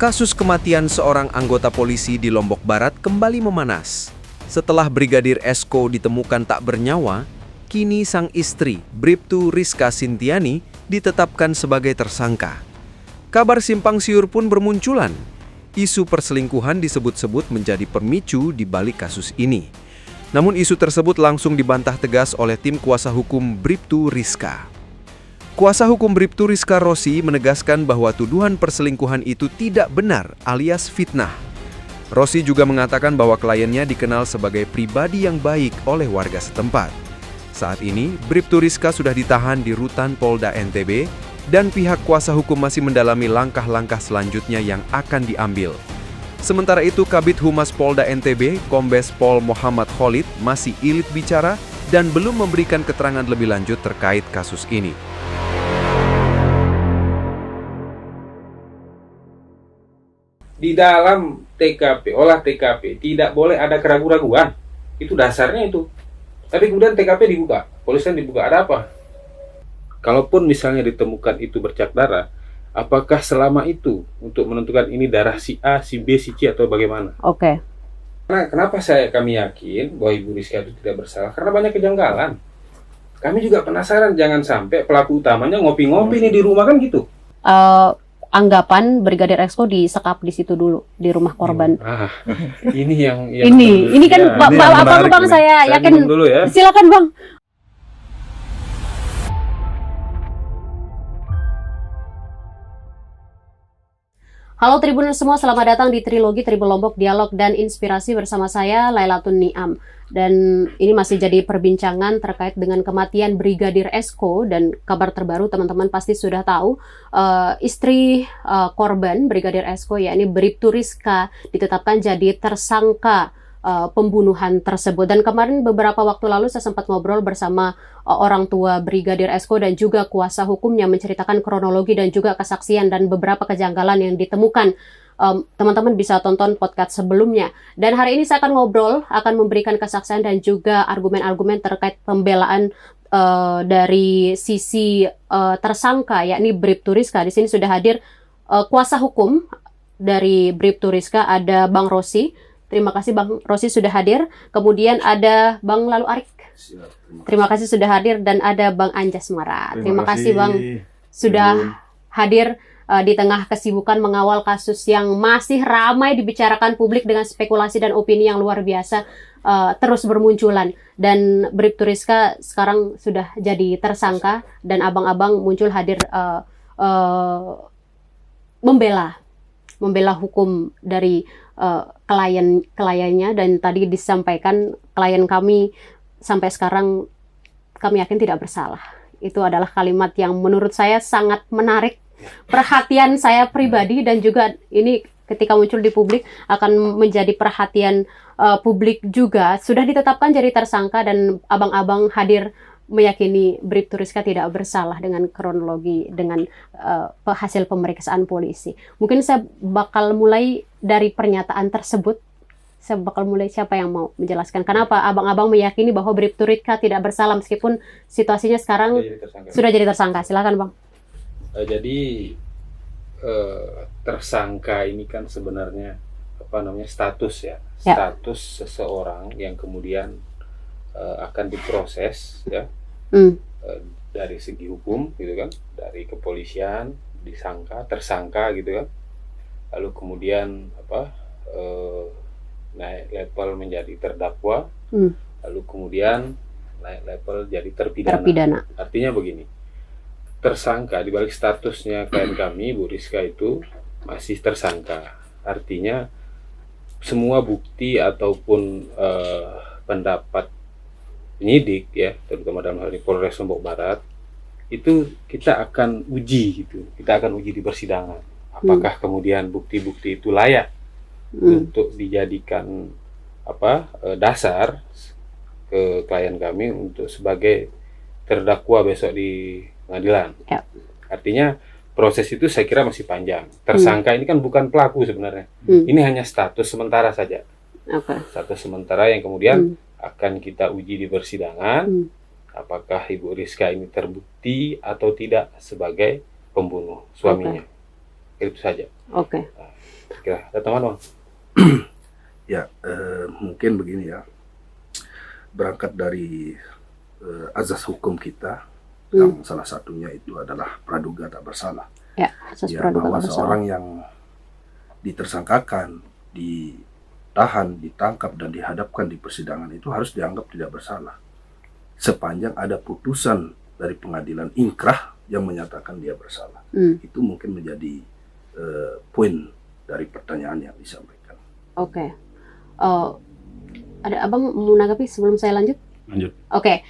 Kasus kematian seorang anggota polisi di Lombok Barat kembali memanas. Setelah Brigadir Esko ditemukan tak bernyawa, kini sang istri, Bribtu Rizka Sintiani, ditetapkan sebagai tersangka. Kabar simpang siur pun bermunculan. Isu perselingkuhan disebut-sebut menjadi pemicu di balik kasus ini. Namun isu tersebut langsung dibantah tegas oleh tim kuasa hukum Bribtu Rizka. Kuasa hukum Bribtu Rizka Rossi menegaskan bahwa tuduhan perselingkuhan itu tidak benar alias fitnah. Rossi juga mengatakan bahwa kliennya dikenal sebagai pribadi yang baik oleh warga setempat. Saat ini, Bribtu Rizka sudah ditahan di Rutan Polda NTB dan pihak kuasa hukum masih mendalami langkah-langkah selanjutnya yang akan diambil. Sementara itu, Kabid Humas Polda NTB, Kombes Pol Muhammad Khalid, masih ilit bicara dan belum memberikan keterangan lebih lanjut terkait kasus ini. Di dalam TKP, olah TKP, tidak boleh ada keraguan-raguan. Itu dasarnya itu. Tapi kemudian TKP dibuka, polisian dibuka, ada apa? Kalaupun misalnya ditemukan itu bercak darah, apakah selama itu untuk menentukan ini darah si A, si B, si C atau bagaimana? Oke. Nah, kenapa kami yakin bahwa Ibu Rizka itu tidak bersalah? Karena banyak kejanggalan. Kami juga penasaran, jangan sampai pelaku utamanya ngopi-ngopi nih di rumah kan gitu. Anggapan Brigadir Esko disekap di situ dulu di rumah korban. Ini yang ini kan ya, Bang saya yakin dulu ya. Silakan Bang. Halo Tribuners semua, selamat datang di Trilogi Tribun Lombok Dialog dan Inspirasi bersama saya Lailatun Niam. Dan ini masih jadi perbincangan terkait dengan kematian Brigadir Esko, dan kabar terbaru teman-teman pasti sudah tahu, istri korban Brigadir Esko yakni Bribtu Rizka ditetapkan jadi tersangka pembunuhan tersebut. Dan kemarin beberapa waktu lalu saya sempat ngobrol bersama orang tua Brigadir Esko dan juga kuasa hukumnya, menceritakan kronologi dan juga kesaksian dan beberapa kejanggalan yang ditemukan. Teman-teman bisa tonton podcast sebelumnya. Dan hari ini saya akan ngobrol, akan memberikan kesaksian dan juga argumen-argumen terkait pembelaan dari sisi tersangka yakni Bribtu Rizka. Di sini sudah hadir kuasa hukum dari Bribtu Rizka, ada Bang Rossi. Terima kasih Bang Rossi sudah hadir. Kemudian ada Bang Lalu Arik. Terima kasih sudah hadir, dan ada Bang Anjas Mara. Terima kasih Bang sudah hadir di tengah kesibukan mengawal kasus yang masih ramai dibicarakan publik dengan spekulasi dan opini yang luar biasa terus bermunculan. Dan Bribtu Rizka sekarang sudah jadi tersangka dan abang-abang muncul hadir membela hukum dari kliennya. Dan tadi disampaikan klien kami sampai sekarang kami yakin tidak bersalah. Itu adalah kalimat yang menurut saya sangat menarik perhatian saya pribadi, dan juga ini ketika muncul di publik akan menjadi perhatian publik juga. Sudah ditetapkan jadi tersangka dan abang-abang hadir meyakini Bribtu Rizka tidak bersalah dengan kronologi, dengan hasil pemeriksaan polisi. Mungkin saya bakal mulai dari pernyataan tersebut. Saya bakal mulai, siapa yang mau menjelaskan kenapa abang-abang meyakini bahwa Bribtu Rizka tidak bersalah meskipun situasinya sekarang sudah jadi tersangka. Silakan Bang. Jadi tersangka ini kan sebenarnya status ya, status seseorang yang kemudian akan diproses ya dari segi hukum gitu kan, dari kepolisian disangka, tersangka gitu kan, lalu kemudian naik level menjadi terdakwa, lalu kemudian naik level jadi terpidana. Artinya begini, tersangka di balik statusnya klien kami Bu Rizka itu masih tersangka. Artinya semua bukti ataupun pendapat penyidik ya, terutama dalam hal ini Polres Lombok Barat, itu kita akan uji gitu. Kita akan uji di persidangan. Apakah kemudian bukti-bukti itu layak untuk dijadikan dasar ke klien kami untuk sebagai terdakwa besok di pengadilan. Artinya proses itu saya kira masih panjang. Tersangka ini kan bukan pelaku sebenarnya. Ini hanya status sementara saja. Status sementara yang kemudian akan kita uji di persidangan. Apakah Ibu Rizka ini terbukti atau tidak sebagai pembunuh suaminya. Itu saja. Kira ada teman bang? Ya, mungkin begini ya, berangkat dari azas hukum kita, yang salah satunya itu adalah praduga tak bersalah. Ya, asas praduga bahwa tak bersalah. seorang yang ditersangkakan, ditahan, ditangkap, dan dihadapkan di persidangan itu harus dianggap tidak bersalah. Sepanjang ada putusan dari pengadilan inkrah yang menyatakan dia bersalah. Itu mungkin menjadi poin dari pertanyaan yang disampaikan. Oke. Ada abang mau menanggapi sebelum saya lanjut? Lanjut. Oke.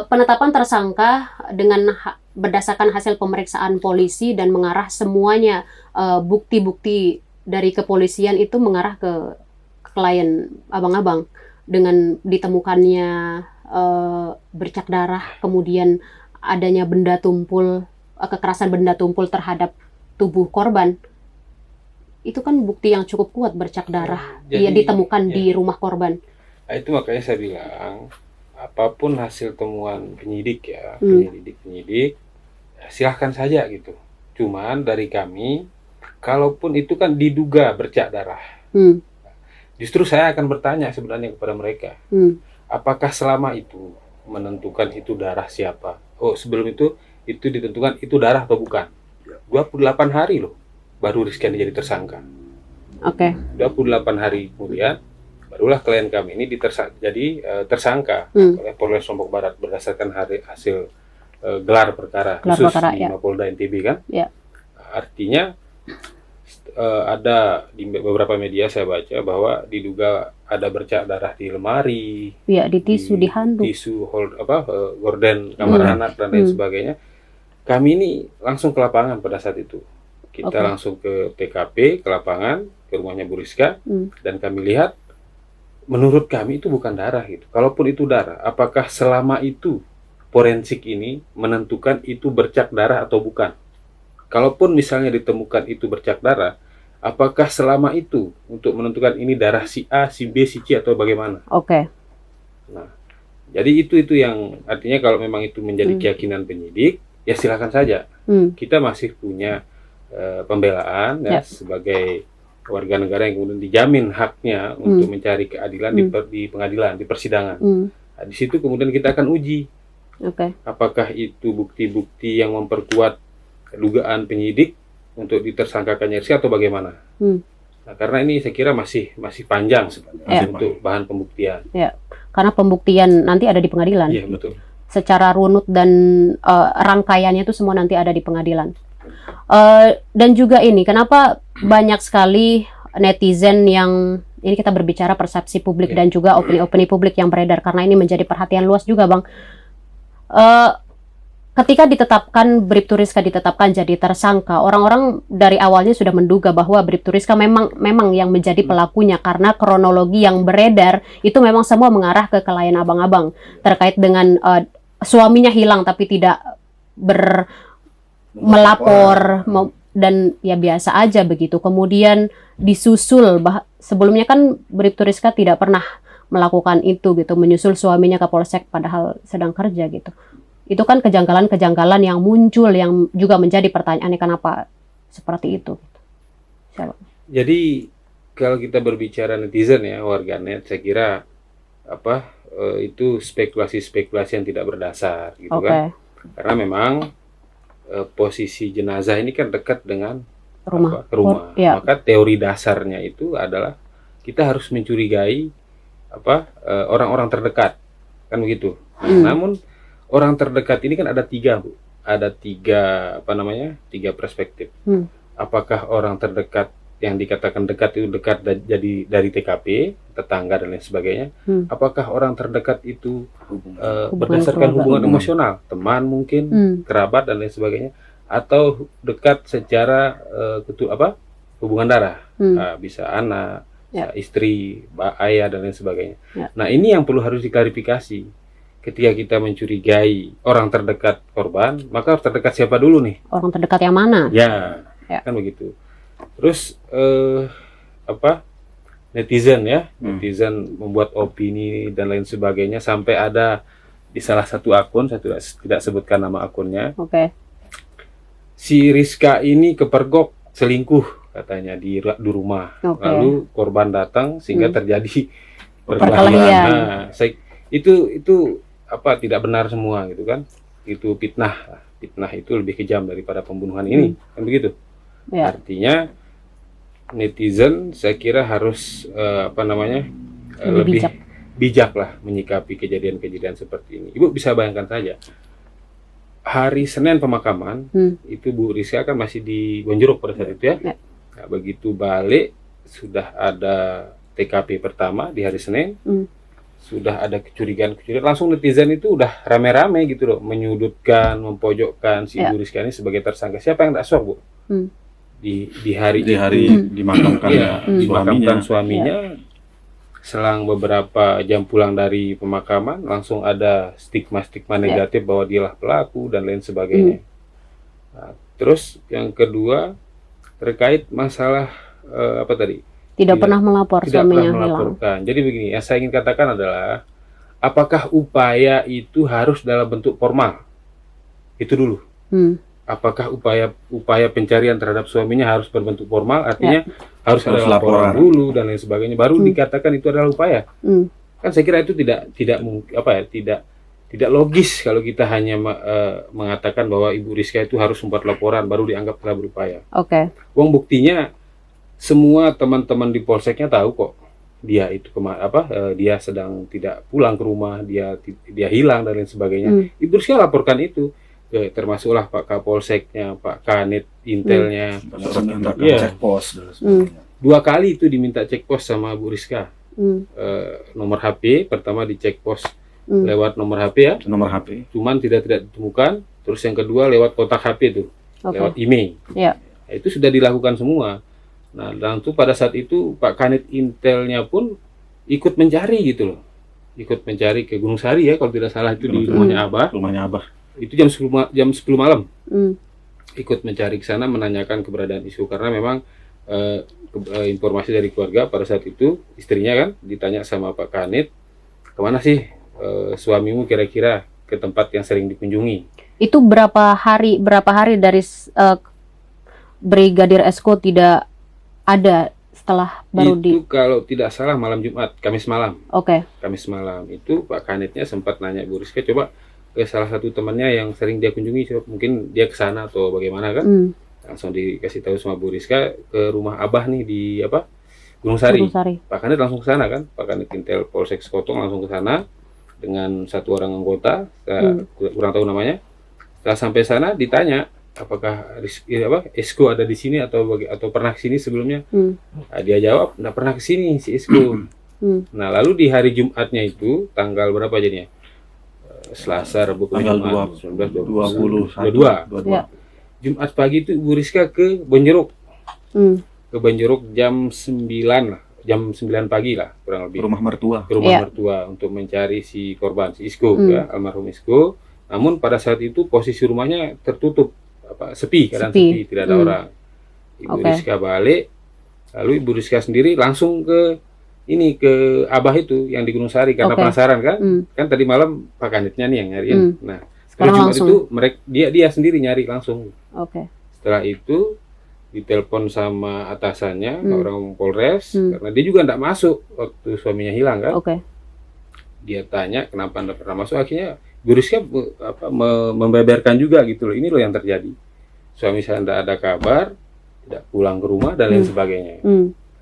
Penetapan tersangka dengan berdasarkan hasil pemeriksaan polisi dan mengarah semuanya bukti-bukti dari kepolisian itu mengarah ke klien abang-abang dengan ditemukannya bercak darah, kemudian adanya benda tumpul, kekerasan benda tumpul terhadap tubuh korban. Itu kan bukti yang cukup kuat, bercak darah dia ditemukan di rumah korban. Nah, itu makanya saya bilang apapun hasil temuan penyidik ya, penyidik silahkan saja gitu. Cuman dari kami, kalaupun itu kan diduga bercak darah, justru saya akan bertanya sebenarnya kepada mereka, apakah selama itu menentukan itu darah siapa? Oh, sebelum itu ditentukan itu darah atau bukan? 28 hari loh baru Rizky jadi tersangka. Oke. 28 hari kemudian barulah klien kami ini tersangka oleh Polres Lombok Barat berdasarkan hasil gelar perkara khusus di Mapolda NTB kan. Ya. Artinya ada di beberapa media saya baca bahwa diduga ada bercak darah di lemari, ya, di tisu, di handuk, tisu gorden kamar anak dan lain sebagainya. Kami ini langsung ke lapangan pada saat itu. Kita langsung ke TKP, ke lapangan, ke rumahnya Bu Rizka, dan kami lihat, menurut kami itu bukan darah gitu. Kalaupun itu darah, apakah selama itu forensik ini menentukan itu bercak darah atau bukan? Kalaupun misalnya ditemukan itu bercak darah, apakah selama itu untuk menentukan ini darah si A, si B, si C atau bagaimana? Oke. Nah, jadi itu yang artinya kalau memang itu menjadi keyakinan penyidik, ya silakan saja. Kita masih punya pembelaan ya, sebagai warga negara yang kemudian dijamin haknya untuk mencari keadilan di pengadilan, di persidangan. Nah, di situ kemudian kita akan uji apakah itu bukti-bukti yang memperkuat dugaan penyidik untuk ditersangkakannya Rizky atau bagaimana. Nah, karena ini saya kira masih panjang sebenarnya untuk bahan pembuktian. Ya, karena pembuktian nanti ada di pengadilan. Iya, betul. Secara runut dan rangkaiannya itu semua nanti ada di pengadilan. Dan juga ini, kenapa banyak sekali netizen yang, ini kita berbicara persepsi publik dan juga opini-opini publik yang beredar, karena ini menjadi perhatian luas juga, Bang. Ketika ditetapkan, Bribtu Rizka ditetapkan jadi tersangka, orang-orang dari awalnya sudah menduga bahwa Bribtu Rizka memang yang menjadi pelakunya, karena kronologi yang beredar itu memang semua mengarah ke klien abang-abang terkait dengan suaminya hilang tapi tidak melapor dan ya biasa aja begitu. Kemudian disusul, sebelumnya kan Bribtu Rizka tidak pernah melakukan itu gitu, menyusul suaminya ke Polsek padahal sedang kerja gitu. Itu kan kejanggalan-kejanggalan yang muncul yang juga menjadi pertanyaannya kenapa seperti itu. Siapa? Jadi kalau kita berbicara netizen ya, warganet, saya kira itu spekulasi-spekulasi yang tidak berdasar gitu kan. Karena memang posisi jenazah ini kan dekat dengan rumah. Maka teori dasarnya itu adalah kita harus mencurigai orang-orang terdekat, kan begitu. Namun orang terdekat ini kan ada tiga, Bu. Ada tiga perspektif. Apakah orang terdekat yang dikatakan dekat itu dekat dari TKP, tetangga dan lain sebagainya? Apakah orang terdekat itu berdasarkan hubungan emosional, teman mungkin, kerabat dan lain sebagainya? Atau dekat secara hubungan darah, bisa anak, istri, ayah dan lain sebagainya. Nah, ini yang harus diklarifikasi. Ketika kita mencurigai orang terdekat korban, maka terdekat siapa dulu nih? Orang terdekat yang mana? Ya. Kan begitu. Terus netizen membuat opini dan lain sebagainya, sampai ada di salah satu akun, saya tidak sebutkan nama akunnya. Si Rizka ini kepergok selingkuh katanya di rumah. Oke. Lalu korban datang sehingga terjadi Perkelahian. Nah, itu apa tidak benar semua gitu kan? Itu fitnah. Fitnah itu lebih kejam daripada pembunuhan ini, kan begitu? Ya. Artinya netizen saya kira harus lebih bijak lah menyikapi kejadian-kejadian seperti ini. Ibu bisa bayangkan saja. Hari Senin pemakaman itu Bu Rizka kan masih di Bonjeruk pada saat itu ya. Nah, begitu balik sudah ada TKP pertama di hari Senin, sudah ada kecurigaan, langsung netizen itu udah rame-rame gitu loh, menyudutkan, mempojokkan si Bu Rizka ini sebagai tersangka. Siapa yang tak shock, Bu? Di hari dimakamkan suaminya. Selang beberapa jam pulang dari pemakaman, langsung ada stigma-stigma negatif bahwa dialah pelaku dan lain sebagainya. Nah, terus yang kedua terkait masalah tidak pernah melapor suaminya hilang. Jadi begini, yang saya ingin katakan adalah apakah upaya itu harus dalam bentuk formal? Itu dulu. Apakah upaya pencarian terhadap suaminya harus berbentuk formal? Artinya harus ada laporan dulu dan lain sebagainya, baru dikatakan itu adalah upaya. Kan saya kira itu tidak logis kalau kita hanya mengatakan bahwa Ibu Rizka itu harus membuat laporan baru dianggap telah berupaya. Uang buktinya semua teman-teman di polseknya tahu kok dia itu dia sedang tidak pulang ke rumah, dia hilang dan lain sebagainya. Ibu Rizka laporkan itu, termasuklah Pak Kapolseknya, Pak Kanit Intelnya, cek pos dan sebagainya. 2 kali itu diminta cek pos sama Bu Rizka. Nomor HP pertama dicek pos lewat nomor HP ya, cuman tidak ditemukan. Terus yang kedua lewat kotak HP itu, lewat email. Nah, itu sudah dilakukan semua. Nah, dan itu pada saat itu Pak Kanit Intelnya pun ikut mencari gitu loh, ikut mencari ke Gunung Sari ya kalau tidak salah, itu di rumahnya Abah. Itu jam 10 malam. Ikut mencari ke sana, menanyakan keberadaan Isku, karena memang informasi dari keluarga pada saat itu istrinya kan ditanya sama Pak Kanit, kemana sih suamimu kira-kira, ke tempat yang sering dikunjungi. Itu berapa hari dari Brigadir Esko tidak ada setelah baru itu kalau tidak salah malam Jumat, Kamis malam. Kamis malam itu Pak Kanitnya sempat nanya Bu Rizka, coba ke salah satu temannya yang sering dia kunjungi, mungkin dia ke sana atau bagaimana kan. Langsung dikasih tahu sama Bu Rizka ke rumah Abah nih di Gunung Sari. Pak Kanit langsung ke sana kan, Pak Kanit Intel Polsek Sekotong langsung ke sana dengan 1 orang anggota, kurang tahu namanya. Setelah sampai sana ditanya apakah Esko ada di sini atau pernah ke sini sebelumnya. Nah, dia jawab enggak pernah ke sini si Esko. Nah, lalu di hari Jumatnya itu tanggal berapa jadinya? Selasa, Rabu, tanggal Jumat, 22. Jumat pagi itu Bu Rizka ke Bonjeruk. Ke Bonjeruk jam 9 lah, jam 9 pagi lah kurang lebih. Rumah mertua. Ke rumah mertua untuk mencari si korban, si Isko ya, almarhum Isko. Namun pada saat itu posisi rumahnya tertutup, sepi, tidak ada orang. Ibu Rizka balik, lalu Ibu Rizka sendiri langsung ke Abah itu yang di Gunung Sari karena penasaran kan. Kan tadi malam Pak Kanitnya nih yang nyariin. Nah, setelah Jumat itu dia sendiri nyari langsung. Setelah itu ditelepon sama atasannya, orang Polres, karena dia juga enggak masuk waktu suaminya hilang kan. Dia tanya kenapa enggak pernah masuk, akhirnya Bu Rizka membeberkan juga gitu loh, ini loh yang terjadi. Suami saya enggak ada kabar, tidak pulang ke rumah dan lain sebagainya.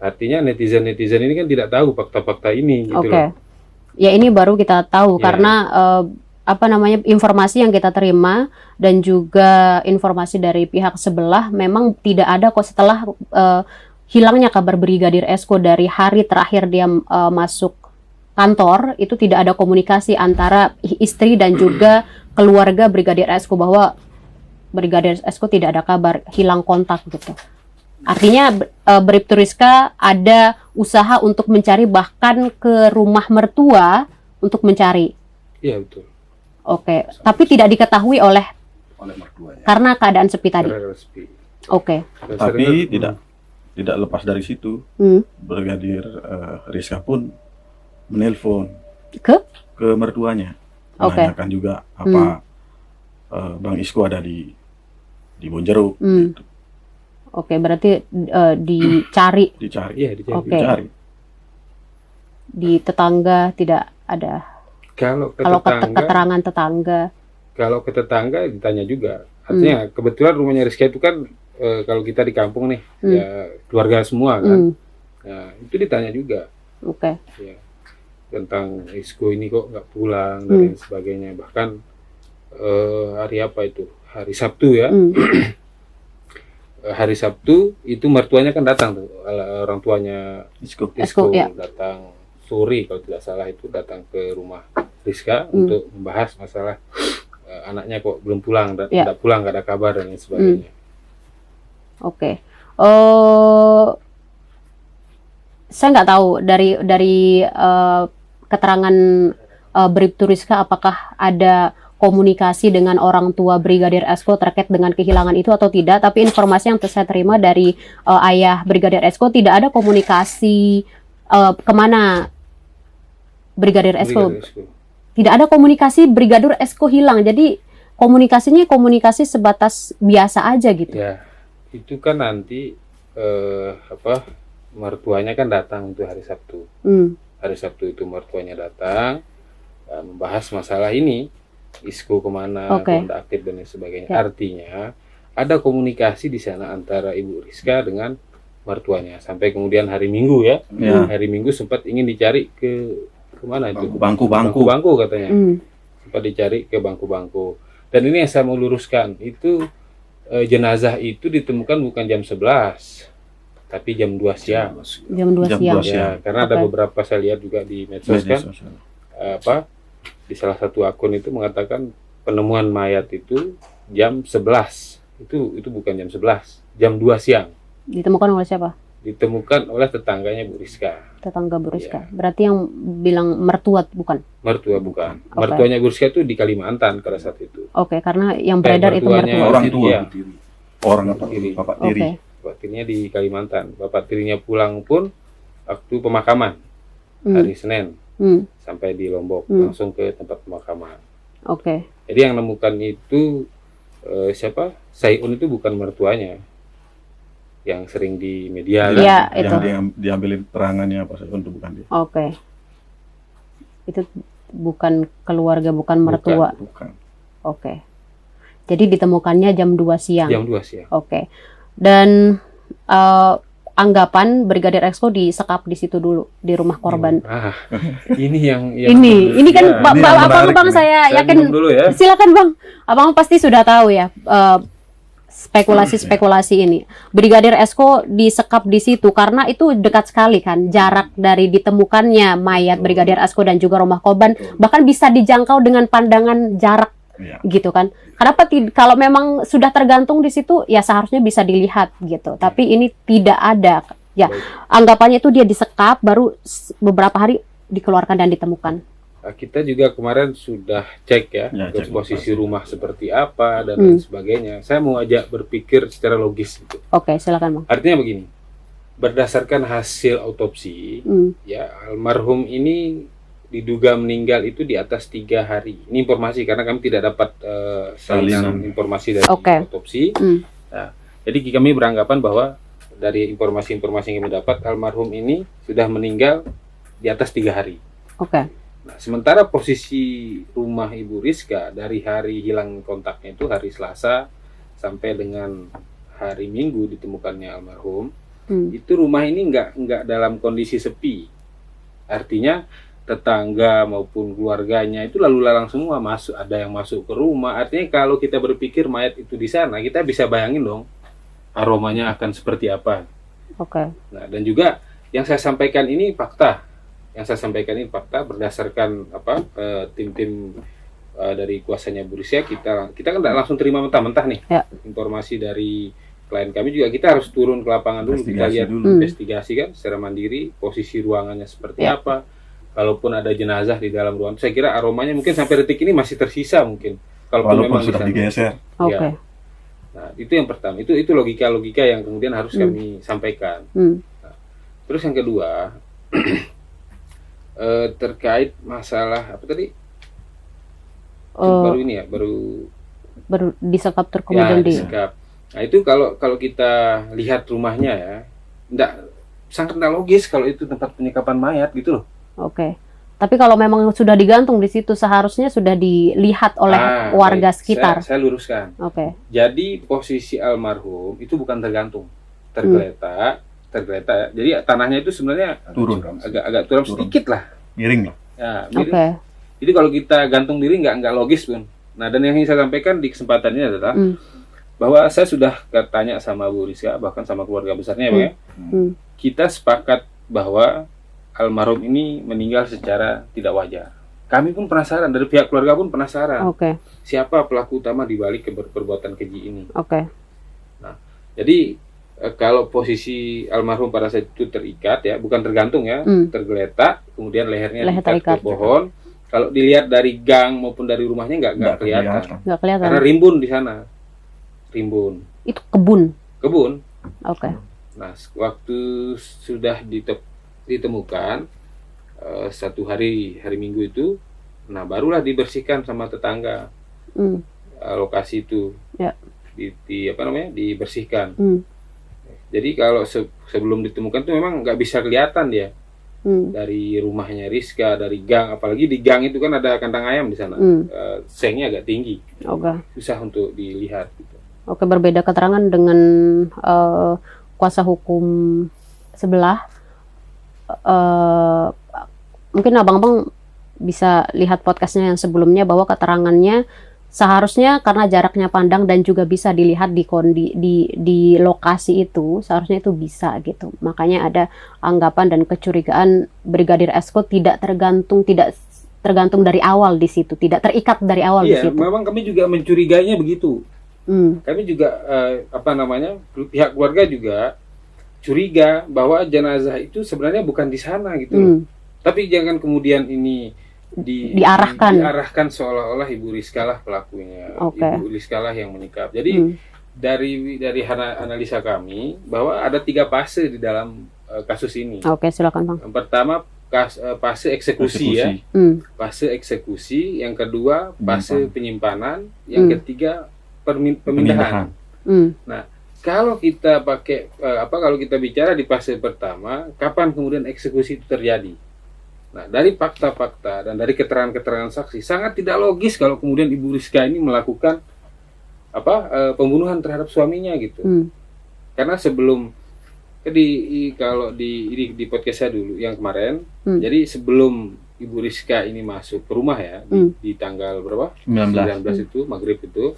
Artinya netizen ini kan tidak tahu fakta-fakta ini gitu loh. Ya ini baru kita tahu karena informasi yang kita terima dan juga informasi dari pihak sebelah memang tidak ada kok setelah hilangnya kabar Brigadir Esko dari hari terakhir dia masuk kantor, itu tidak ada komunikasi antara istri dan juga keluarga Brigadir Esko bahwa Brigadir Esko tidak ada kabar, hilang kontak gitu. Artinya Bribtu Rizka ada usaha untuk mencari bahkan ke rumah mertua untuk mencari. Iya betul. Tapi tidak diketahui oleh mertuanya. Karena keadaan sepi tadi. Tapi tidak lepas dari situ, Brigadir Rizka pun menelpon ke mertuanya, menanyakan juga apa Bang Isko ada di Bonjeruk. Gitu. Oke, berarti dicari. Dicari. Iya, dicari. Oke. Dicari. Di tetangga tidak ada. Kalau Keterangan tetangga. Kalau ke tetangga ditanya juga. Artinya kebetulan rumahnya Rizka itu kan kalau kita di kampung nih, ya keluarga semua kan. Nah, itu ditanya juga. Oke. Ya, tentang Isko ini kok nggak pulang dan lain sebagainya. Bahkan hari apa itu? Hari Sabtu ya. Hari Sabtu itu mertuanya kan datang tuh, orang tuanya Isko, ya. datang sore kalau tidak salah, itu datang ke rumah Rizka untuk membahas masalah anaknya kok belum pulang, tidak pulang, nggak ada kabar dan lain sebagainya. Oke. Saya nggak tahu dari keterangan Bribtu Rizka apakah ada komunikasi dengan orang tua Brigadir Esko terkait dengan kehilangan itu atau tidak, tapi informasi yang saya terima dari ayah Brigadir Esko tidak ada komunikasi kemana Brigadir Esko. Tidak ada komunikasi Brigadir Esko hilang, jadi komunikasinya komunikasi sebatas biasa aja gitu. Ya, itu kan nanti mertuanya kan datang untuk hari Sabtu. Hari Sabtu itu mertuanya datang membahas masalah ini, Isko kemana, kontak aktif dan lain sebagainya. Artinya ada komunikasi di sana antara Ibu Rizka dengan mertuanya sampai kemudian hari Minggu ya. Hari Minggu sempat ingin dicari ke kemana itu? Bangku-bangku katanya. Sempat dicari ke bangku-bangku. Dan ini yang saya mau luruskan, itu jenazah itu ditemukan bukan jam 11, tapi jam 2 siang. Jam 2 siang. Ya, karena ada beberapa saya lihat juga di medsos kan, di salah satu akun itu mengatakan penemuan mayat itu jam 11. Itu bukan jam 11, jam 2 siang. Ditemukan oleh siapa? Ditemukan oleh tetangganya Bu Rizka. Tetangga Bu Rizka. Berarti yang bilang mertua bukan? Mertua bukan. Mertuanya Bu Rizka itu di Kalimantan pada saat itu. Oke, karena yang beredar itu mertua. Orang tua. Ya. Orang bapak tiri. Bapak tiri. Bapak tirinya di Kalimantan. Bapak tirinya pulang pun waktu pemakaman hari Senin sampai di Lombok, langsung ke tempat pemakaman. Oke. Jadi yang menemukan itu siapa? Sayun itu bukan mertuanya. Yang sering di media ya, kan? Yang diambilin terangannya apa Sayun itu bukan dia. Oke. Itu bukan keluarga, bukan mertua. Bukan. Oke. Jadi ditemukannya jam 2 siang. Jam 2 siang. Oke. Dan anggapan Brigadir Esko disekap di situ dulu di rumah korban. Ini yang ini kan abang saya yakin dulu ya. Silakan Bang. Abang pasti sudah tahu ya spekulasi ini. Brigadir Esko disekap di situ karena itu dekat sekali kan jarak dari ditemukannya mayat Brigadir Esko dan juga rumah korban, bahkan bisa dijangkau dengan pandangan jarak. Gitu kan. Kenapa kalau memang sudah tergantung di situ ya seharusnya bisa dilihat gitu. Tapi ini tidak ada. Ya, anggapannya itu dia disekap baru beberapa hari dikeluarkan dan ditemukan. Kita juga kemarin sudah cek ya ke posisi rumah seperti apa dan lain sebagainya. Saya mau ajak berpikir secara logis gitu. Oke, silakan Bang. Artinya begini. Berdasarkan hasil autopsi, ya almarhum ini diduga meninggal itu di atas 3 hari. Ini informasi karena kami tidak dapat salinan informasi dari autopsi. Nah, jadi kami beranggapan bahwa dari informasi-informasi yang kami dapat, almarhum ini sudah meninggal di atas 3 hari. Oke. Nah, sementara posisi rumah Ibu Rizka dari hari hilang kontaknya itu hari Selasa sampai dengan hari Minggu ditemukannya almarhum, itu rumah ini nggak dalam kondisi sepi. Artinya tetangga maupun keluarganya itu lalu lalang semua, ada yang masuk ke rumah. Artinya kalau kita berpikir mayat itu di sana, kita bisa bayangin dong aromanya akan seperti apa. Oke. Nah, dan juga yang saya sampaikan ini fakta. Yang saya sampaikan ini fakta berdasarkan tim-tim dari kuasanya Bu Rizka. Kita kan tidak langsung terima mentah-mentah nih. Informasi dari klien kami juga kita harus turun ke lapangan dulu, kita lihat investigasi kan secara mandiri, posisi ruangannya seperti apa. Kalaupun ada jenazah di dalam ruangan, saya kira aromanya mungkin sampai detik ini masih tersisa mungkin. Walaupun memang sudah digeser. Oke. Nah, itu yang pertama. Itu logika-logika yang kemudian harus kami sampaikan. Nah, terus yang kedua terkait masalah apa tadi? Baru ini ya, baru disekap kemudian disekap. Nah itu kalau kita lihat rumahnya ya, sangat tidak logis kalau itu tempat penyekapan mayat gitu loh. Oke. Tapi kalau memang sudah digantung di situ, seharusnya sudah dilihat oleh warga sekitar. Saya luruskan. Oke. Jadi posisi almarhum itu bukan tergantung, tergeletak ya. Jadi tanahnya itu sebenarnya Turun. agak turun sedikit lah. Miring lah. Ya, miring. Oke. Jadi kalau kita gantung diri nggak logis pun. Nah, dan yang ingin saya sampaikan di kesempatan ini adalah bahwa saya sudah tanya sama Bu Rizka, bahkan sama keluarga besarnya, Bang, ya. Kita sepakat bahwa almarhum ini meninggal secara tidak wajar. Kami pun penasaran, dari pihak keluarga pun penasaran. Oke. Siapa pelaku utama di balik perbuatan keji ini. Oke. Nah, jadi kalau posisi almarhum pada saat itu terikat ya, bukan tergantung ya, tergeletak, kemudian lehernya diikat ke pohon. Kalau dilihat dari gang maupun dari rumahnya nggak kelihatan. Nggak kelihatan. Karena rimbun di sana. Rimbun. Itu kebun. Kebun. Oke. Nah, waktu sudah ditemukan satu hari Minggu itu, nah barulah dibersihkan sama tetangga lokasi itu. Ya. Dibersihkan. Jadi kalau sebelum ditemukan tuh memang nggak bisa kelihatan dia dari rumahnya Rizka, dari gang, apalagi di gang itu kan ada kandang ayam di sana, sengnya agak tinggi, susah untuk dilihat. Gitu. Oke, berbeda keterangan dengan kuasa hukum sebelah. Mungkin abang-abang bisa lihat podcastnya yang sebelumnya bahwa keterangannya seharusnya karena jaraknya pandang dan juga bisa dilihat di lokasi itu, seharusnya itu bisa gitu. Makanya ada anggapan dan kecurigaan Brigadir Esko tidak tergantung dari awal di situ, tidak terikat dari awal di situ. Iya, memang kami juga mencurigainya begitu. Kami juga pihak keluarga juga curiga bahwa jenazah itu sebenarnya bukan di sana gitu. Tapi jangan kemudian ini diarahkan seolah-olah Ibu Rizka lah pelakunya, Ibu Rizka lah yang menyekap. Jadi dari analisa kami bahwa ada 3 fase di dalam kasus ini. Oke, silakan Bang. Yang pertama fase eksekusi ya, fase eksekusi. Yang kedua fase penyimpanan. Yang ketiga pemindahan. Nah, kalau kita kalau kita bicara di fase pertama, kapan kemudian eksekusi itu terjadi? Nah, dari fakta-fakta dan dari keterangan-keterangan saksi sangat tidak logis kalau kemudian Ibu Rizka ini melakukan pembunuhan terhadap suaminya gitu. Karena sebelum kalau di podcast saya dulu yang kemarin, jadi sebelum Ibu Rizka ini masuk ke rumah ya di tanggal berapa? 19 itu maghrib itu.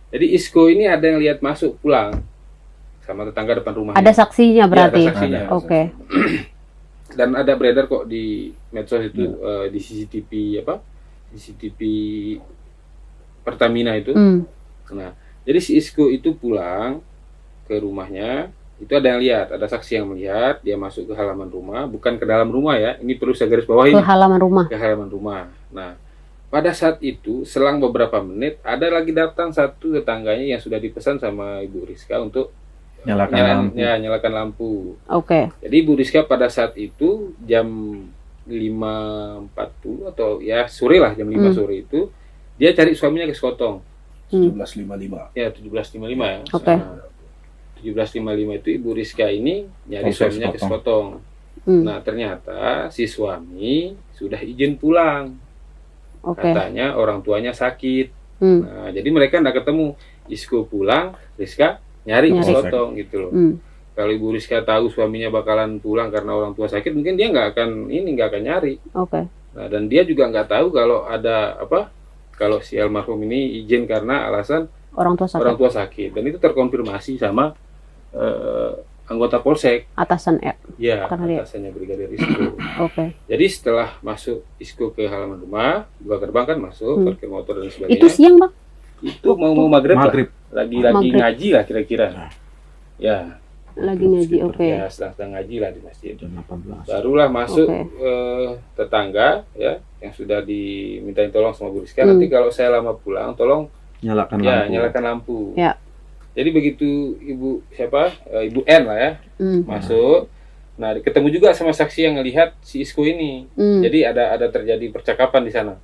Jadi Isko ini ada yang lihat masuk pulang sama tetangga depan rumahnya. Ada saksinya berarti. Ya, ada saksinya. Oke. Dan ada beredar kok di medsos itu di CCTV Pertamina itu. Nah, jadi si Isko itu pulang ke rumahnya, itu ada yang lihat, ada saksi yang melihat dia masuk ke halaman rumah, bukan ke dalam rumah ya. Ini perlu saya garis bawahi. Ke halaman rumah. Ke halaman rumah. Nah, pada saat itu selang beberapa menit ada lagi datang satu tetangganya yang sudah dipesan sama Ibu Rizka untuk nyalakan lampu. Oke. Jadi Ibu Rizka pada saat itu jam 5.40 atau ya sore lah, jam 5 sore itu dia cari suaminya ke Sekotong. 17.55. Ya, 17.55 ya. Oke. 17.55 itu Ibu Rizka ini nyari suaminya ke Sekotong. Nah, ternyata si suami sudah izin pulang. Katanya orang tuanya sakit. Nah, jadi mereka enggak ketemu. Isko pulang, Rizka nyari ke Sekotong gitu loh. Kalau Ibu Rizka tahu suaminya bakalan pulang karena orang tua sakit, mungkin dia nggak akan nyari. Nah, dan dia juga nggak tahu kalau kalau si almarhum ini izin karena alasan orang tua sakit. Dan itu terkonfirmasi sama anggota Polsek. Atasan atasannya Brigadir Isko. Jadi setelah masuk Isko ke halaman rumah, buka gerbang kan masuk, parkir motor dan sebagainya. Itu siang, Bang? Itu mau maghrib. Lagi ngaji lah kira-kira. Ya. Lagi ngaji, Ya, sedang ngaji lah di masjid. Barulah masuk tetangga ya yang sudah dimintain tolong sama Bu Rizka. Nanti kalau saya lama pulang, tolong nyalakan lampu. Ya. Jadi begitu Ibu N lah ya masuk. Nah, ketemu juga sama saksi yang ngelihat si Isko ini. Jadi ada terjadi percakapan di sana.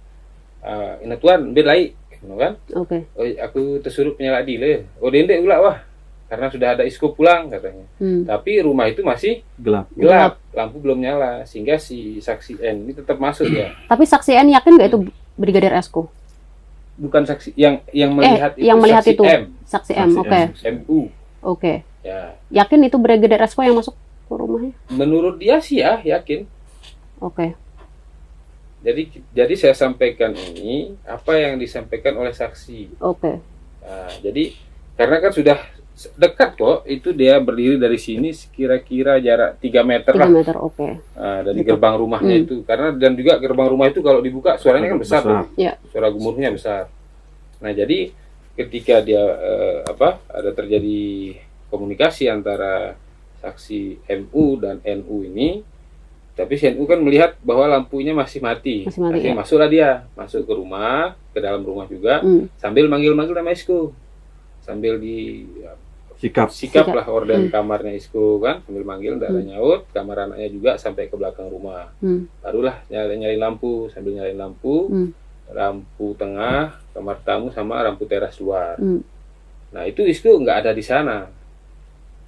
Ina tuan, belai kan? Oh, aku tersuruh penyala adil. Oh, dendek ulah wah. karena sudah ada ISKO pulang katanya. Tapi rumah itu masih Gelap. lampu belum nyala, sehingga si saksi N ini tetap masuk ya. Tapi saksi N yakin nggak itu Brigadir Esko? Bukan saksi yang melihat itu, yang melihat saksi itu. M, Saksi M, oke. MU. Oke. Ya, Yakin itu Brigadir Esko yang masuk ke rumahnya? menurut dia sih ya yakin. Oke. Jadi saya sampaikan ini apa yang disampaikan oleh saksi. Oke. Nah, jadi karena kan sudah dekat kok, itu dia berdiri dari sini kira-kira jarak 3 meter 3 lah. meter, oke. Nah, dari gerbang rumahnya itu, karena dan juga gerbang rumah itu kalau dibuka suaranya kan besar. Tuh. Ya. Suara gemuruhnya besar. Nah, jadi ketika dia ada terjadi komunikasi antara saksi MU dan NU ini, tapi si NU kan melihat bahwa lampunya masih mati. Akhirnya masuklah dia, masuk ke rumah, ke dalam rumah juga, sambil manggil-manggil nama ISKO. Sambil di sikap lah orden kamarnya ISKO kan, sambil manggil, tidak ada nyaut. Kamar anaknya juga sampai ke belakang rumah. Barulah nyalain lampu, sambil nyalain lampu, lampu tengah kamar tamu sama lampu teras luar. Nah, itu ISKO nggak ada di sana,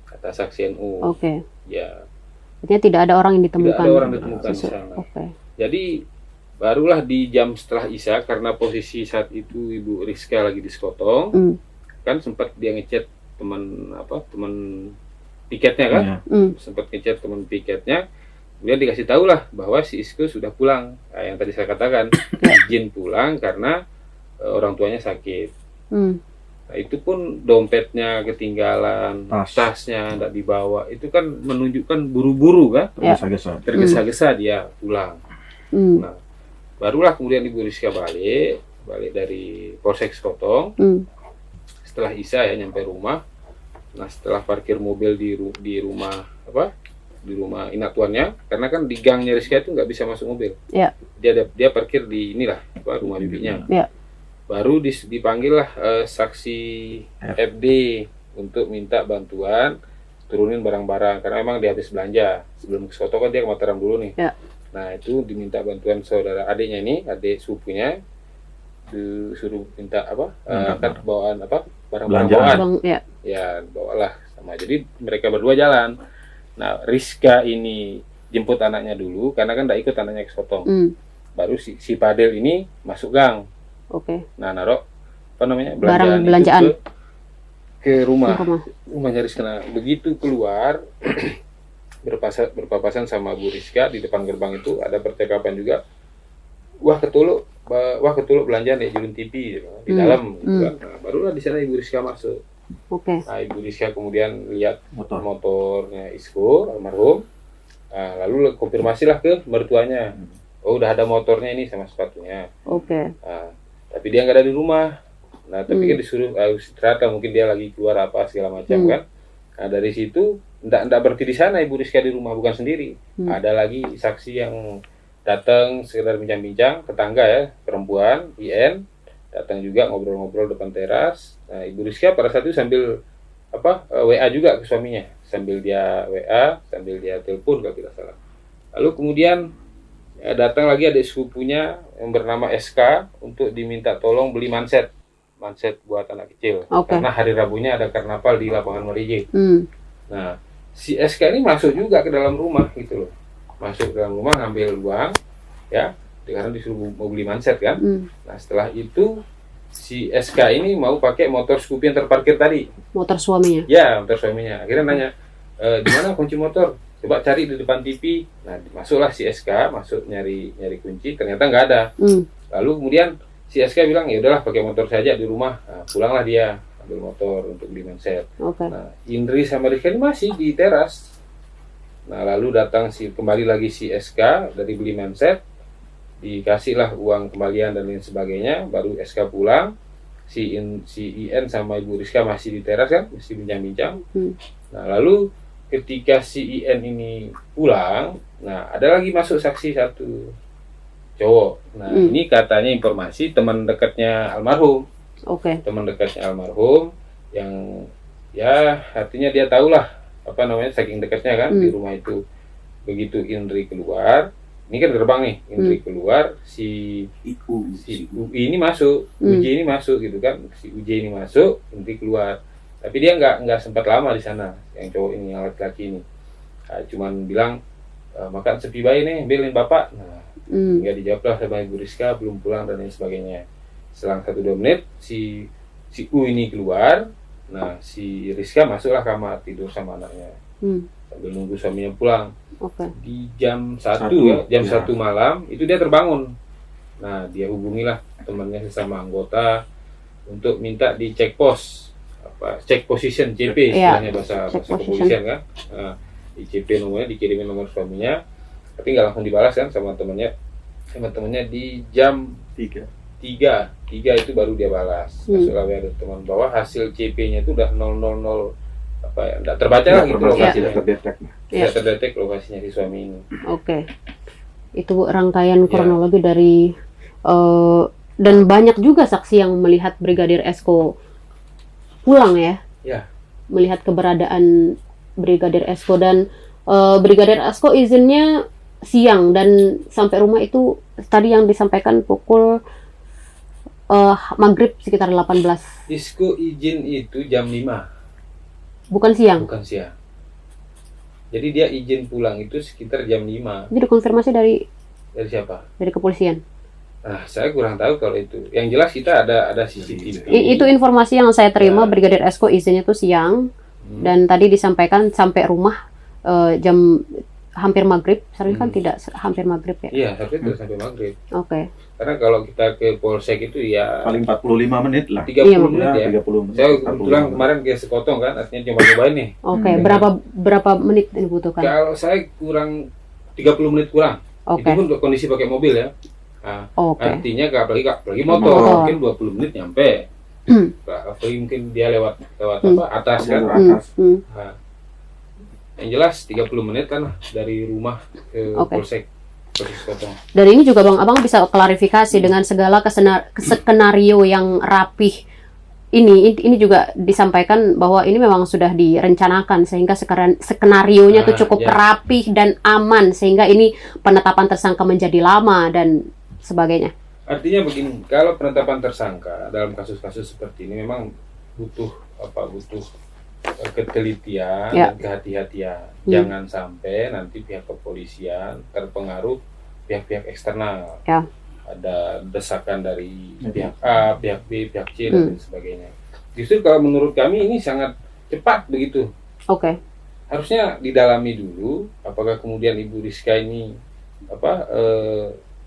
kata saksi NU. Oke. Ya. Artinya tidak ada orang yang ditemukan. Tidak ada orang ditemukan di sana. Oke. Jadi barulah di jam setelah Isya, karena posisi saat itu Ibu Rizka lagi di Sekotong, kan sempat dia ngechat teman piketnya kan, sempat ngechat teman piketnya, kemudian dikasih tahu lah bahwa si ISKO sudah pulang. Nah, yang tadi saya katakan izin pulang karena orang tuanya sakit. Nah, itu pun dompetnya ketinggalan, tasnya tidak dibawa, itu kan menunjukkan buru-buru kan, tergesa-gesa dia pulang. Nah, barulah kemudian Ibu Rizka balik dari Polsek Sekotong. Setelah Isya ya nyampe rumah. Nah, setelah parkir mobil di rumah inak tuannya, karena kan di gangnya Rizka itu nggak bisa masuk mobil. Yeah. Dia parkir di rumah bibinya. Yeah. Baru dipanggil lah saksi FD untuk minta bantuan turunin barang-barang, karena memang dia habis belanja. Sebelum ke Soto kan dia ke Mataram dulu nih. Yeah. Nah, itu diminta bantuan saudara adiknya ini, adik sepupunya, disuruh minta angkat bawaan barang-barang bawaan. Ya, bawalah sama. Jadi mereka berdua jalan. Nah, Rizka ini jemput anaknya dulu karena kan tidak ikut anaknya ke Sotong. Baru si Padel ini masuk gang. Oke. Nah, naruh belanjaan ke rumahnya Rizka. Nah, begitu keluar berpapasan sama Bu Rizka di depan gerbang itu ada percakapan juga. Wah ketuluk belanjaan ya Julun TV di dalam gitu kan. Nah, barulah di sana Ibu Rizka masuk. Oke. Nah, Ibu Rizka kemudian lihat motornya ISKO almarhum. Nah, lalu konfirmasilah ke mertuanya. Oh, udah ada motornya ini sama sepatunya. Oke. Nah, tapi dia nggak ada di rumah. Nah, tapi kan disuruh istirahat, mungkin dia lagi keluar apa segala macam kan. Nah, dari situ enggak berhenti di sana Ibu Rizka di rumah, bukan sendiri. Ada lagi saksi yang datang sekedar bincang-bincang, tetangga ya, perempuan, IN, datang juga ngobrol-ngobrol depan teras. Nah, Ibu Rizka pada saat itu sambil WA juga ke suaminya, sambil dia WA, sambil dia telepon kalau tidak salah. Lalu kemudian datang lagi adik sepupunya yang bernama SK untuk diminta tolong beli manset buat anak kecil. Karena hari Rabunya ada karnaval di lapangan Marije. Nah, si SK ini masuk juga ke dalam rumah gitu loh. Masuk ke dalam rumah ngambil uang ya, karena disuruh mau beli manset kan. Nah, setelah itu si SK ini mau pakai motor Scoopy yang terparkir tadi. Motor suaminya? Ya, motor suaminya. Akhirnya nanya, di mana kunci motor? Coba cari di depan TV. Nah, masuklah si SK, masuk nyari kunci, ternyata nggak ada. Lalu kemudian si SK bilang, ya udahlah pakai motor saja di rumah. Nah, pulanglah dia ambil motor untuk beli manset. Nah, Indri sama Rizka ini masih di teras. Nah, lalu datang kembali lagi si SK dari beli manset, dikasihlah uang kembalian dan lain sebagainya. Baru SK pulang, si IN sama Ibu Rizka masih di teras kan, masih bincang-bincang. Nah, lalu ketika si IN ini pulang, nah ada lagi masuk saksi satu cowok. Nah, ini katanya informasi teman dekatnya almarhum. Teman dekatnya almarhum yang ya artinya dia tahulah saking dekatnya kan di rumah itu. Begitu Indri keluar, ini kan gerbang nih, Indri keluar, si UI ini masuk, UJ ini masuk gitu kan, si UJ ini masuk, Indri keluar. Tapi dia nggak sempat lama di sana, yang cowok ini, yang laki-laki ini. Nah, cuman bilang, makan sepi bayi nih, ambilin bapak. Nah, nggak dijawab lah sama Ibu Rizka, belum pulang dan lain sebagainya. Selang 1-2 menit, si U ini keluar. Nah, si Rizka masuklah kamar, tidur sama anaknya. Sambil nunggu suaminya pulang. Di jam 1 ya, jam 1 malam, itu dia terbangun. Nah, dia hubungilah temannya sesama anggota untuk minta dicek pos. Check position, CP istilahnya bahasa kepolisian kan. Nah, di CP nomornya, dikirimin nomor suaminya, tapi nggak langsung dibalas kan sama temannya di jam 3 itu baru dia balas. Masuklah WA teman bahwa hasil CP-nya itu udah 000 nggak terbaca lah gitu lokasinya. Tidak terdetek lokasinya si suami ini. Itu rangkaian kronologi dari dan banyak juga saksi yang melihat Brigadir Esko pulang ya. Melihat keberadaan Brigadir Esko, dan Brigadir Esko izinnya siang dan sampai rumah itu tadi yang disampaikan pukul maghrib sekitar 18. Esko izin itu jam 5. Bukan siang. Jadi dia izin pulang itu sekitar jam 5. Itu dikonfirmasi dari siapa? Dari kepolisian. Nah, saya kurang tahu kalau itu. Yang jelas kita ada CCTV. Itu informasi yang saya terima, Brigadir Esko izinnya tuh siang. Dan tadi disampaikan sampai rumah jam hampir maghrib. Seharusnya kan tidak hampir maghrib ya? Iya, sampai maghrib. Karena kalau kita ke Polsek itu ya paling 45 menit lah. 30 menit ya. 30 menit. Saya kebetulan kemarin ke Sekotong kan, artinya cuma cobain nih. Berapa menit ini butuhkan? Kalau saya kurang 30 menit kurang. Itu pun untuk kondisi pakai mobil ya. Nah, artinya apalagi motor mungkin 20 menit nyampe. Apalagi mungkin dia lewat atas kan. Nah, yang jelas 30 menit kan dari rumah ke Polsek. Dan ini juga Bang Abang bisa klarifikasi dengan segala skenario yang rapih ini juga disampaikan bahwa ini memang sudah direncanakan sehingga skenarionya tuh cukup rapih dan aman sehingga ini penetapan tersangka menjadi lama dan sebagainya. Artinya begini, kalau penetapan tersangka dalam kasus-kasus seperti ini memang butuh ketelitian dan kehati-hatian. Jangan sampai nanti pihak kepolisian terpengaruh pihak-pihak eksternal. Ada desakan dari pihak A, pihak B, pihak C dan sebagainya. Justru kalau menurut kami ini sangat cepat begitu. Harusnya didalami dulu apakah kemudian Ibu Rizka ini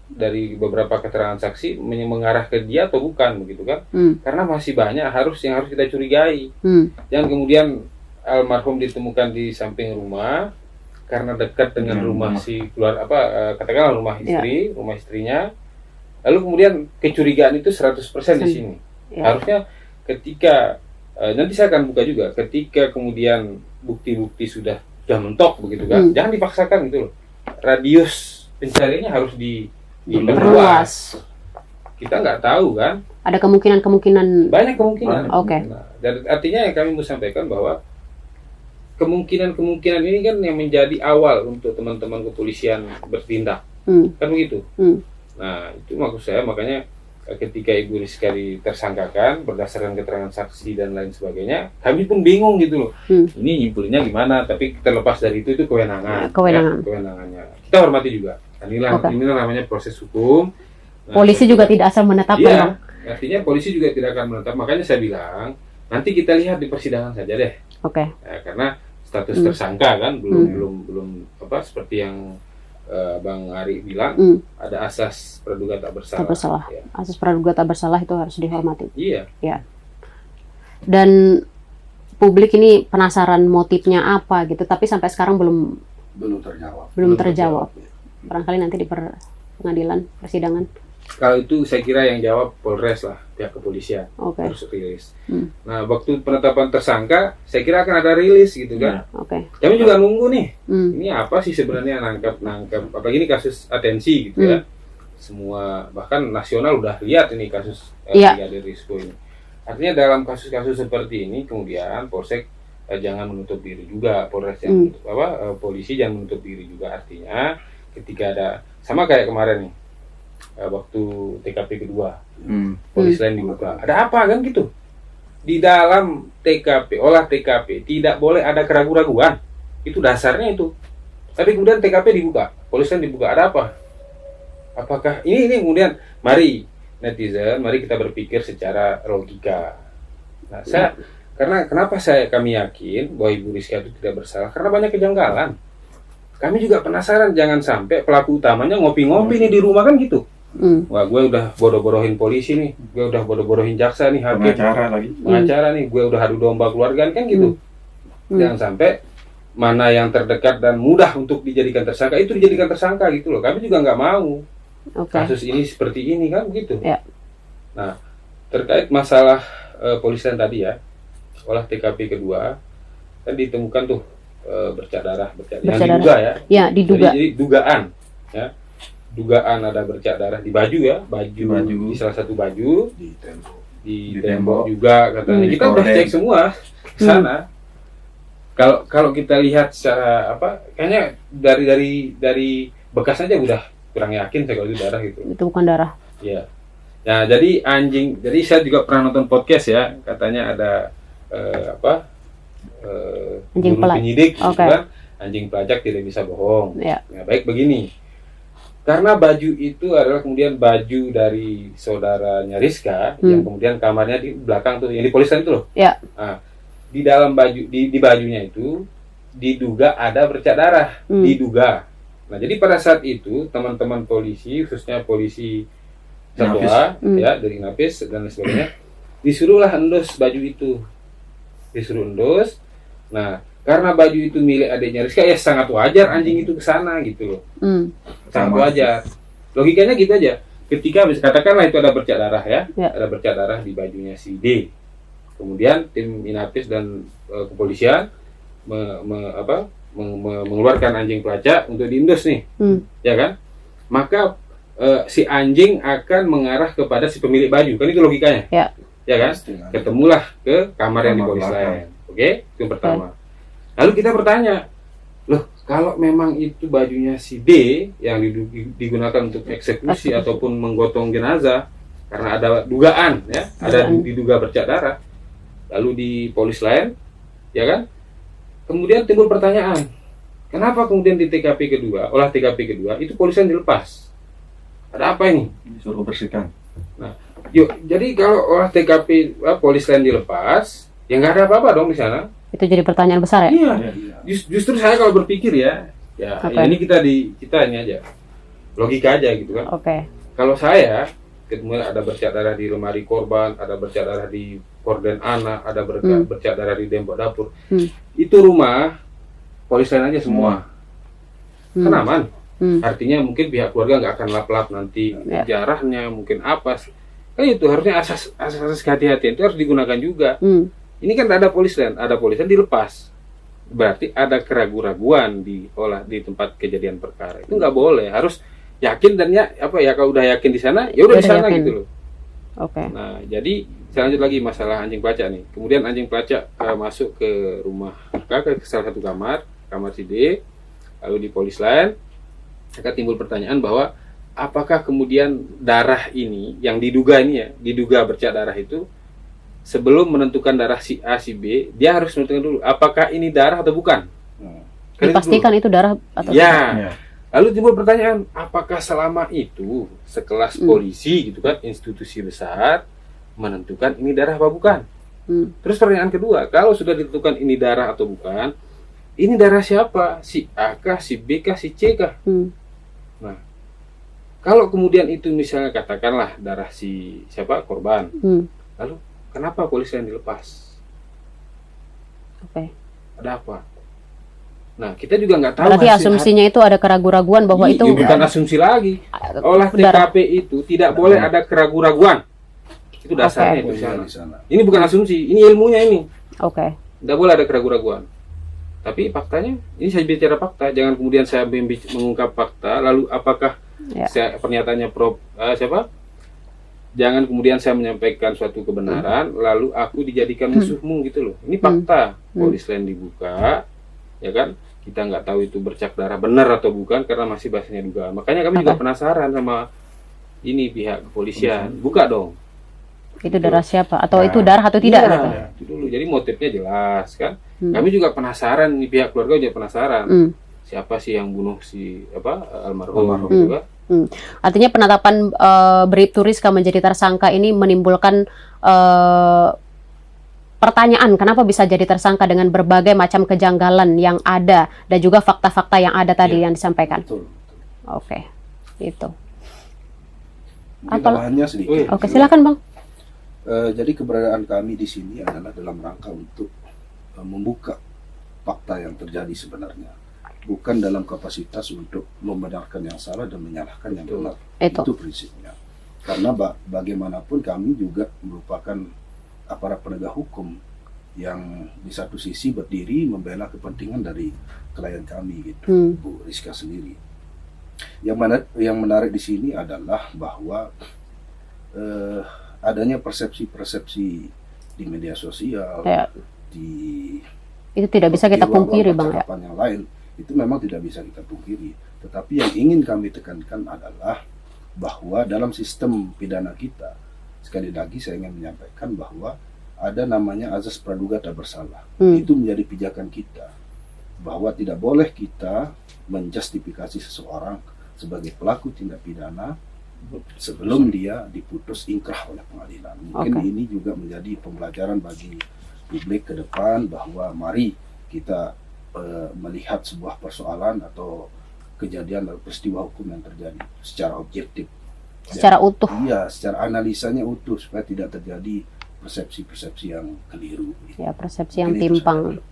dari beberapa keterangan saksi mengarah ke dia atau bukan begitu kan? Karena masih banyak yang harus kita curigai. Jangan kemudian almarhum ditemukan di samping rumah karena dekat dengan rumah katakanlah rumah istri, rumah istrinya. Lalu kemudian kecurigaan itu 100% di sini. Harusnya ketika nanti saya akan buka juga ketika kemudian bukti-bukti sudah mentok begitu kan. Jangan dipaksakan gitu loh. Radius pencariannya harus diperluas. Kita nggak tahu kan. Ada kemungkinan. Banyak kemungkinan. Nah, dan artinya yang kami mau sampaikan bahwa kemungkinan ini kan yang menjadi awal untuk teman-teman kepolisian bertindak. Kan begitu. Nah, itu maksud saya makanya ketika Ibu Rizka ditersangkakan berdasarkan keterangan saksi dan lain sebagainya, kami pun bingung gitu loh. Ini nyimpulinnya gimana? Tapi terlepas dari itu kewenangannya. Kita hormati juga. Inilah namanya proses hukum. Nah, polisi juga tidak asal menetapkan. Artinya polisi juga tidak akan menetap. Makanya saya bilang nanti kita lihat di persidangan saja deh. Nah, karena status tersangka kan belum seperti yang Bang Ari bilang ada asas praduga tak bersalah. Ya. Asas praduga tak bersalah itu harus dihormati. Iya. Dan publik ini penasaran motifnya apa gitu, tapi sampai sekarang belum terjawab. Barangkali nanti di pengadilan persidangan. Kalau itu saya kira yang jawab Polres lah, pihak kepolisian harus rilis. Nah, waktu penetapan tersangka, saya kira akan ada rilis gitu kan. Kami juga nunggu nih, ini apa sih sebenarnya nangkap, apalagi ini kasus atensi gitu ya. Semua bahkan nasional udah lihat ini kasus Brigadir Esko ini. Artinya dalam kasus-kasus seperti ini kemudian Polsek jangan menutup diri juga, Polres polisi jangan menutup diri juga. Artinya ketika ada sama kayak kemarin nih. Waktu TKP kedua, polisi lain dibuka. Ada apa kan gitu? di dalam TKP, olah TKP tidak boleh ada keraguan-raguan. Itu dasarnya itu. Tapi kemudian TKP dibuka, polisian dibuka, ada apa? Apakah ini kemudian mari netizen, mari kita berpikir secara logika. Nah, karena kenapa kami yakin bahwa Ibu Rizka itu tidak bersalah? Karena banyak kejanggalan. Kami juga penasaran, jangan sampai pelaku utamanya ngopi-ngopi nih di rumah kan gitu. Wah, gue udah bodoh-bodohin polisi nih, gue udah bodoh-bodohin jaksa nih, hakim, pengacara nih, gue udah adu domba keluarga kan gitu. Jangan sampai mana yang terdekat dan mudah untuk dijadikan tersangka itu dijadikan tersangka gitu loh. Kami juga nggak mau kasus ini seperti ini kan begitu. Nah, terkait masalah polisian tadi ya, olah TKP kedua kan ditemukan tuh bercak darah yang diduga ya. Ya, diduga. Jadi dugaan ya. Dugaan ada bercak darah di baju ya, baju. Di salah satu baju, di tembok juga katanya. Kita udah cek semua ke sana. Kalau kita lihat secara kayaknya dari bekas aja udah kurang yakin saya kalau itu darah gitu. Itu bukan darah. Iya. Nah, jadi saya juga pernah nonton podcast ya, katanya ada anjing penyidik gitu kan, anjing pelacak tidak bisa bohong. Nah, baik begini. Karena baju itu adalah kemudian baju dari saudaranya Rizka yang kemudian kamarnya di belakang tuh, yang di polisian itu loh. Nah, di dalam baju di bajunya itu diduga ada bercak darah, diduga. Nah, jadi pada saat itu teman-teman polisi, khususnya polisi Satwa ya dari Napis dan sebagainya, disuruhlah endus baju itu. Disuruh endus. Nah, karena baju itu milik adiknya Rizka, ya sangat wajar anjing itu ke sana gitu loh. Sangat wajar. Logikanya gitu aja. Ketika katakanlah itu ada bercak darah ya, ada bercak darah di bajunya si D. Kemudian tim Inapis dan kepolisian mengeluarkan anjing pelacak untuk diendus nih. Ya kan? Maka si anjing akan mengarah kepada si pemilik baju. Kan itu logikanya. Ya kan? Ketemulah ke kamar yang di polisi lain. Oke? Itu yang pertama. Lalu kita bertanya, loh kalau memang itu bajunya si D yang digunakan untuk eksekusi ataupun menggotong jenazah karena ada dugaan ya, ada diduga bercak darah, lalu di polis lain, ya kan? Kemudian timbul pertanyaan, kenapa kemudian di TKP kedua, olah TKP kedua itu polisian dilepas? Ada apa ini? Disuruh bersihkan. Nah, jadi kalau olah TKP polis lain dilepas, ya nggak ada apa-apa dong di sana. Itu jadi pertanyaan besar ya? Iya. Justru saya kalau berpikir ya ini kita ini aja logika aja gitu kan. Kalau saya ketemu ada bercak darah di lemari korban, ada bercak darah di korden anak, ada bercak darah di tembok dapur, itu rumah polis lain aja semua, kan aman. Artinya mungkin pihak keluarga nggak akan lap-lap nanti jarahnya, mungkin apa, kan itu harusnya asas kehati-hatian itu harus digunakan juga. Ini kan ada polisian dilepas, berarti ada keraguan-raguan di tempat kejadian perkara. Itu nggak boleh, harus yakin dan kalau udah yakin di sana, ya udah di sana gitu loh. Nah, jadi saya lanjut lagi masalah anjing pelacak nih. Kemudian anjing pelacak masuk ke rumah ke salah satu kamar si D, lalu di polis lain akan timbul pertanyaan bahwa apakah kemudian darah ini yang diduga bercak darah itu sebelum menentukan darah si A, si B, dia harus menentukan dulu apakah ini darah atau bukan. Dipastikan itu darah atau bukan. Lalu timbul pertanyaan, apakah selama itu sekelas polisi gitu kan, institusi besar menentukan ini darah apa bukan? Terus pertanyaan kedua, kalau sudah ditentukan ini darah atau bukan, ini darah siapa? Si A kah, si B kah, si C kah? Nah, kalau kemudian itu misalnya katakanlah darah si korban, lalu kenapa polisi yang dilepas? Ada apa? Nah, kita juga nggak tahu. Berarti asumsinya itu ada keraguan-raguan bahwa itu bukan asumsi lagi. Olah TKP itu tidak boleh ada keraguan-raguan. Itu dasarnya itu di sana. Ini bukan asumsi, ini ilmunya ini. Tidak boleh ada keraguan-raguan. Tapi faktanya, ini saya bicara fakta. Jangan kemudian saya mengungkap fakta, lalu apakah pernyataannya jangan kemudian saya menyampaikan suatu kebenaran, lalu aku dijadikan musuhmu gitu loh. Ini fakta. Polis lain dibuka, ya kan? Kita nggak tahu itu bercak darah benar atau bukan karena masih bahasanya dugaan. Makanya kami juga penasaran sama ini pihak kepolisian. Buka dong. Itu darah siapa? Atau itu darah atau tidak? Iya, gitu? itu dulu. Jadi motifnya jelas kan. Kami juga penasaran, nih pihak keluarga juga penasaran. Siapa sih yang bunuh si almarhum juga. Artinya penetapan Bribtu Rizka menjadi tersangka ini menimbulkan pertanyaan kenapa bisa jadi tersangka dengan berbagai macam kejanggalan yang ada dan juga fakta-fakta yang ada tadi yang disampaikan. Betul. Oke, itu. Mungkin tambahannya sedikit. Oke, silakan Bang. Jadi keberadaan kami di sini adalah dalam rangka untuk membuka fakta yang terjadi sebenarnya, bukan dalam kapasitas untuk membenarkan yang salah dan menyalahkan yang benar. Itu prinsipnya. Karena bagaimanapun kami juga merupakan aparat penegak hukum yang di satu sisi berdiri membela kepentingan dari klien kami gitu, Bu Rizka sendiri. Yang menarik di sini adalah bahwa adanya persepsi-persepsi di media sosial, itu tidak bisa kita pungkiri, Bang. Yang lain itu memang tidak bisa kita pungkiri. Tetapi yang ingin kami tekankan adalah bahwa dalam sistem pidana kita, sekali lagi saya ingin menyampaikan bahwa ada namanya azas praduga tak bersalah. Itu menjadi pijakan kita, bahwa tidak boleh kita menjustifikasi seseorang sebagai pelaku tindak pidana sebelum dia diputus ingkrah oleh pengadilan. Mungkin ini juga menjadi pembelajaran bagi publik ke depan, bahwa mari kita melihat sebuah persoalan atau kejadian atau peristiwa hukum yang terjadi secara objektif, secara utuh. Iya, secara analisanya utuh supaya tidak terjadi persepsi-persepsi yang keliru. Ya, persepsi yang timpang.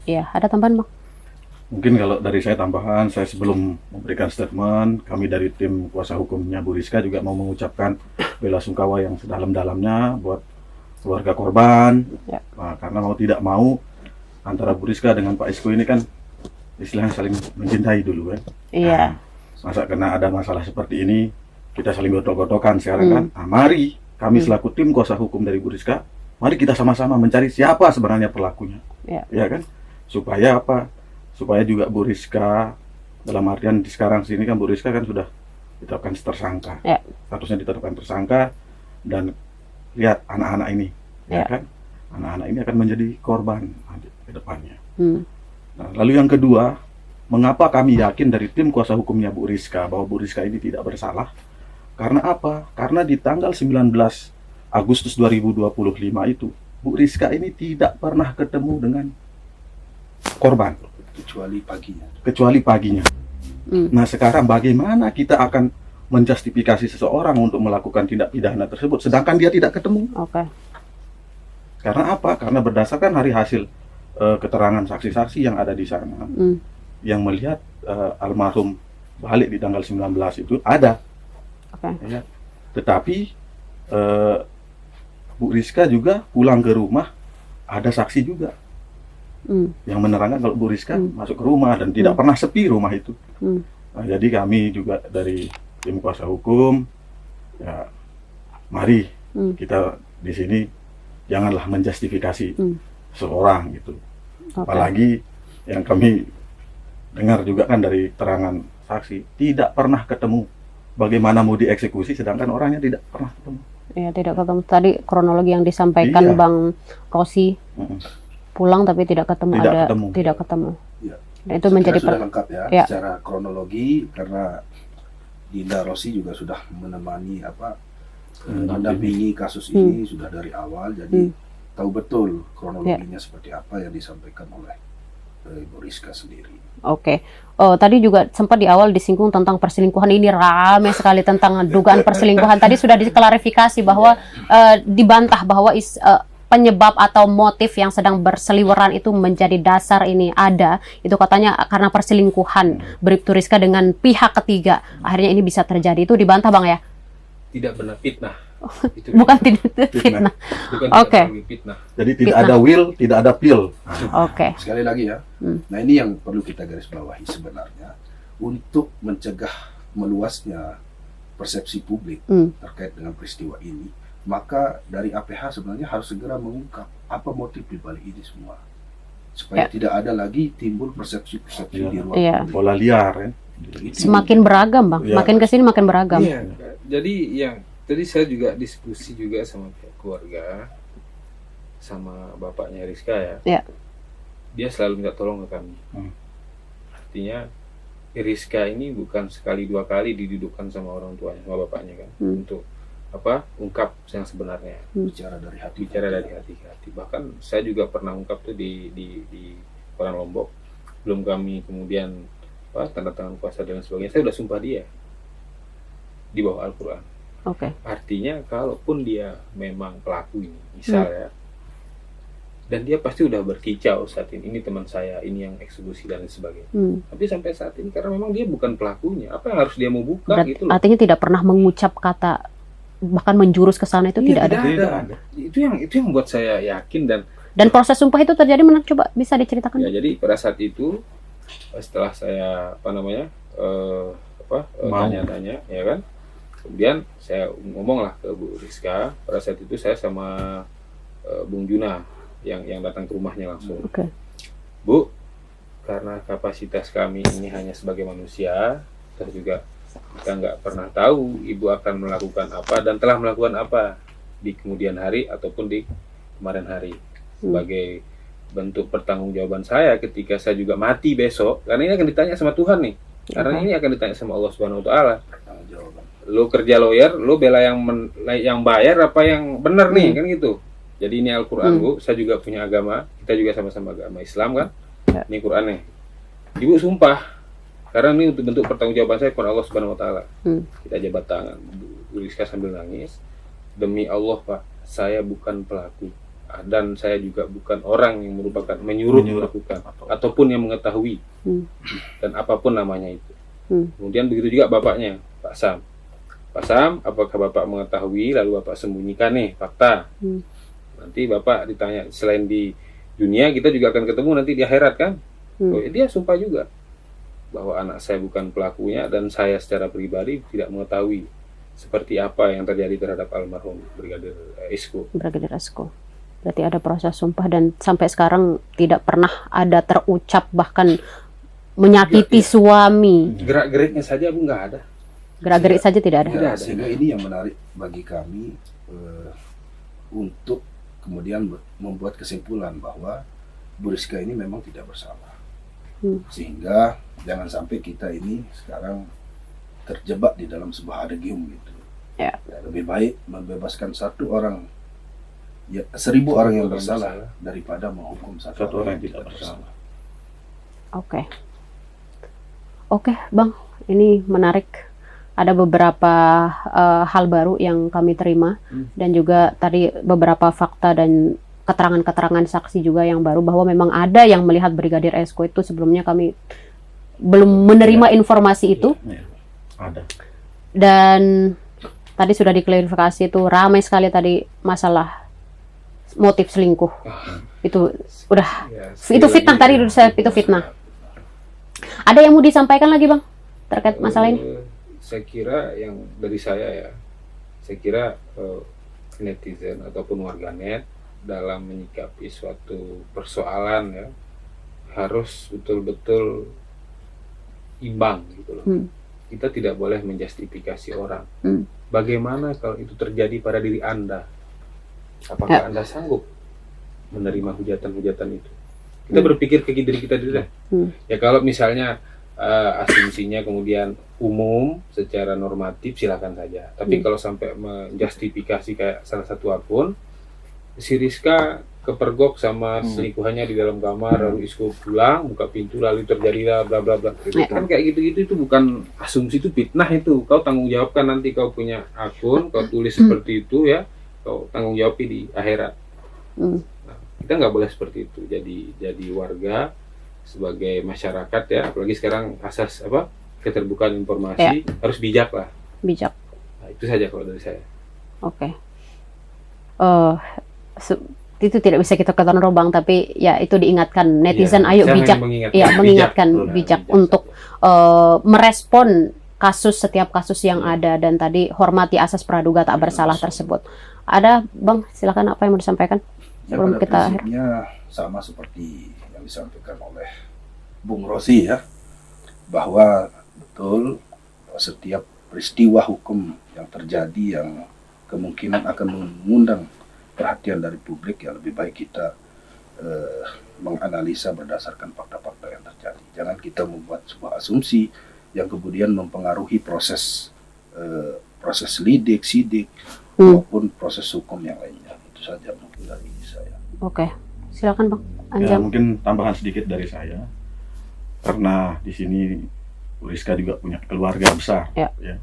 Ya, ada tambahan Bang? Mungkin kalau dari saya tambahan, saya sebelum memberikan statement, kami dari tim kuasa hukumnya Bu Rizka juga mau mengucapkan bela sungkawa yang sedalam-dalamnya buat keluarga korban. Nah, karena mau tidak mau antara Bu Rizka dengan Pak Esko ini kan istilahnya saling mencintai dulu kan. Iya. Masa karena ada masalah seperti ini kita saling gotok-gotokan sekarang kan. Nah, mari kami selaku tim kuasa hukum dari Bu Rizka, mari kita sama-sama mencari siapa sebenarnya pelakunya. Ya kan? Supaya apa? Supaya juga Bu Rizka, dalam artian di sekarang sini kan Bu Rizka kan sudah ditetapkan tersangka, statusnya ditetapkan tersangka, dan lihat anak-anak ini, ya kan, anak-anak ini akan menjadi korban ke depannya. Nah, lalu yang kedua, mengapa kami yakin dari tim kuasa hukumnya Bu Rizka bahwa Bu Rizka ini tidak bersalah? Karena apa? Karena di tanggal 19 Agustus 2025 itu Bu Rizka ini tidak pernah ketemu dengan korban. Kecuali paginya. Nah, sekarang bagaimana kita akan menjustifikasi seseorang untuk melakukan tindak pidana tersebut sedangkan dia tidak ketemu? Karena apa? Karena berdasarkan hari hasil keterangan saksi-saksi yang ada di sana, yang melihat almarhum balik di tanggal 19 itu ada. Ya. Tetapi Bu Rizka juga pulang ke rumah, ada saksi juga yang menerangkan kalau Bu Rizka masuk ke rumah dan tidak pernah sepi rumah itu. Nah, jadi kami juga dari tim kuasa hukum, ya mari kita di sini janganlah menjustifikasi seorang gitu. Apalagi yang kami dengar juga kan dari keterangan saksi, tidak pernah ketemu. Bagaimana mau dieksekusi sedangkan orangnya tidak pernah ketemu. Ya, tidak ketemu. Tadi kronologi yang disampaikan Bang Rosi. Pulang tapi tidak ketemu, tidak ketemu. Ya. Nah, itu menjadi sudah lengkap secara kronologi, karena Dinda Rosi juga sudah menemani mendampingi kasus ini sudah dari awal, jadi tahu betul kronologinya seperti apa yang disampaikan oleh Ibu Rizka sendiri. Tadi juga sempat di awal disinggung tentang perselingkuhan, ini ramai sekali tentang dugaan perselingkuhan. Tadi sudah diklarifikasi bahwa dibantah bahwa penyebab atau motif yang sedang berseliweran itu menjadi dasar ini ada, itu katanya karena perselingkuhan Bribtu Rizka dengan pihak ketiga, akhirnya ini bisa terjadi. Itu dibantah Bang ya? Tidak benar, fitnah. Bukan tidak fitnah. Fitnah. Jadi tidak ada will, tidak ada pil. Sekali lagi ya. Nah, ini yang perlu kita garis bawahi sebenarnya untuk mencegah meluasnya persepsi publik terkait dengan peristiwa ini. Maka dari APH sebenarnya harus segera mengungkap apa motif di balik ini semua, supaya tidak ada lagi timbul persepsi-persepsi di ruang publik. Bola liar ya. Semakin beragam Bang, makin kesini makin beragam. Jadi yang Tadi saya juga diskusi juga sama pihak keluarga, sama bapaknya Rizka ya. Ya. Dia selalu minta tolong ke kami. Artinya Rizka ini bukan sekali dua kali didudukkan sama orang tuanya, sama bapaknya kan, untuk ungkap yang sebenarnya. Bicara dari hati. Bicara dari hati ke hati. Bahkan saya juga pernah ungkap tuh di orang Lombok. Belum kami kemudian tanda tangan kuasa dan sebagainya, saya udah sumpah dia di bawah Al-Quran. Oke. Artinya kalaupun dia memang pelaku ini, misal ya, dan dia pasti udah berkicau saat ini teman saya, ini yang eksekusi dan sebagainya. Tapi sampai saat ini karena memang dia bukan pelakunya, apa yang harus dia mau buka gitu loh. Artinya tidak pernah mengucap kata, bahkan menjurus ke sana itu tidak ada. Itu yang buat saya yakin. Dan proses sumpah itu terjadi mana? Coba bisa diceritakan? Ya, jadi pada saat itu setelah saya tanya-tanya ya kan, kemudian saya ngomong lah ke Bu Rizka. Pada saat itu saya sama Bung Juna yang datang ke rumahnya langsung. Okay. Bu, karena kapasitas kami ini hanya sebagai manusia, terus juga kita nggak pernah tahu ibu akan melakukan apa dan telah melakukan apa di kemudian hari ataupun di kemarin hari. Sebagai bentuk pertanggungjawaban saya ketika saya juga mati besok, karena ini akan ditanya sama Tuhan nih. Karena ini akan ditanya sama Allah Subhanahu wa taala. Lo kerja lawyer, lo bela yang bayar apa yang benar nih, kan gitu. Jadi ini Al-Qur'an, Bu. Saya juga punya agama, kita juga sama-sama agama Islam kan. Ini Qur'annya. Ibu sumpah, karena ini untuk bentuk pertanggungjawaban saya kepada Allah Subhanahu wa taala. Kita jabat tangan. Bu Rizka sambil nangis. Demi Allah, Pak, saya bukan pelaku. Dan saya juga bukan orang yang merupakan menyuruh melakukan ataupun yang mengetahui dan apapun namanya itu. Kemudian begitu juga bapaknya, Pak Sam. Pak Sam, apakah bapak mengetahui lalu bapak sembunyikan nih fakta? Nanti bapak ditanya, selain di dunia kita juga akan ketemu nanti di akhirat kan? Oh, dia sumpah juga bahwa anak saya bukan pelakunya dan saya secara pribadi tidak mengetahui seperti apa yang terjadi terhadap almarhum Brigadir Esko. Brigadir Esko. Berarti ada proses sumpah dan sampai sekarang tidak pernah ada terucap bahkan menyakiti suami. Gerak-geriknya saja Bu nggak ada. Gerak-gerik saja tidak ada. Tidak ada. Sehingga ini yang menarik bagi kami untuk kemudian membuat kesimpulan bahwa Bu Rizka ini memang tidak bersalah. Sehingga jangan sampai kita ini sekarang terjebak di dalam sebuah adagium gitu. Ya, lebih baik membebaskan satu orang, 1000 orang yang bersalah daripada menghukum satu orang yang tidak bersalah. Oke, Bang, ini menarik. Ada beberapa hal baru yang kami terima dan juga tadi beberapa fakta dan keterangan-keterangan saksi juga yang baru bahwa memang ada yang melihat Brigadir Esko itu. Sebelumnya kami belum menerima informasi itu. Ada. Dan tadi sudah diklarifikasi itu ramai sekali tadi masalah motif selingkuh. Itu udah itu fitnah tadi itu fitnah. Ada yang mau disampaikan lagi, Bang, terkait masalah ini? Saya kira yang dari saya ya, saya kira netizen ataupun warganet dalam menyikapi suatu persoalan ya harus betul-betul imbang gitu loh. Kita tidak boleh menjustifikasi orang. Bagaimana kalau itu terjadi pada diri Anda? Apakah Anda sanggup menerima hujatan-hujatan itu? Kita berpikir ke diri kita dulu deh. Ya kalau misalnya asumsinya kemudian umum secara normatif silakan saja. Tapi kalau sampai menjustifikasi kayak salah satu akun, si Rizka kepergok sama selingkuhannya di dalam kamar, lalu Esko pulang, buka pintu, lalu terjadilah bla bla bla. Kan kayak gitu-gitu itu bukan asumsi, itu fitnah itu. Kau tanggung jawabkan nanti kau punya akun, kau tulis seperti itu ya, kau tanggung jawab di akhirat. Nah, kita nggak boleh seperti itu. Jadi warga sebagai masyarakat ya, apalagi sekarang asas keterbukaan informasi harus bijak lah. Bijak. Nah, itu saja kalau dari saya. Itu tidak bisa kita katakan Bang, tapi ya itu diingatkan netizen, ayo bijak, mengingatkan bijak untuk merespon setiap kasus yang ada, dan tadi hormati asas praduga tak bersalah tersebut. Ada, Bang, silakan, apa yang mau disampaikan sebelum kita akhir? Sama seperti yang disampaikan oleh Bung Rosi ya, bahwa betul setiap peristiwa hukum yang terjadi yang kemungkinan akan mengundang perhatian dari publik, ya lebih baik kita menganalisa berdasarkan fakta-fakta yang terjadi. Jangan kita membuat sebuah asumsi yang kemudian mempengaruhi proses sidik maupun proses hukum yang lainnya. Itu saja mungkin dari saya. Oke, silakan Bang Ya, Anjang. mungkin tambahan sedikit dari saya. Karena di sini Bu Rizka juga punya keluarga besar. Ya. Ya.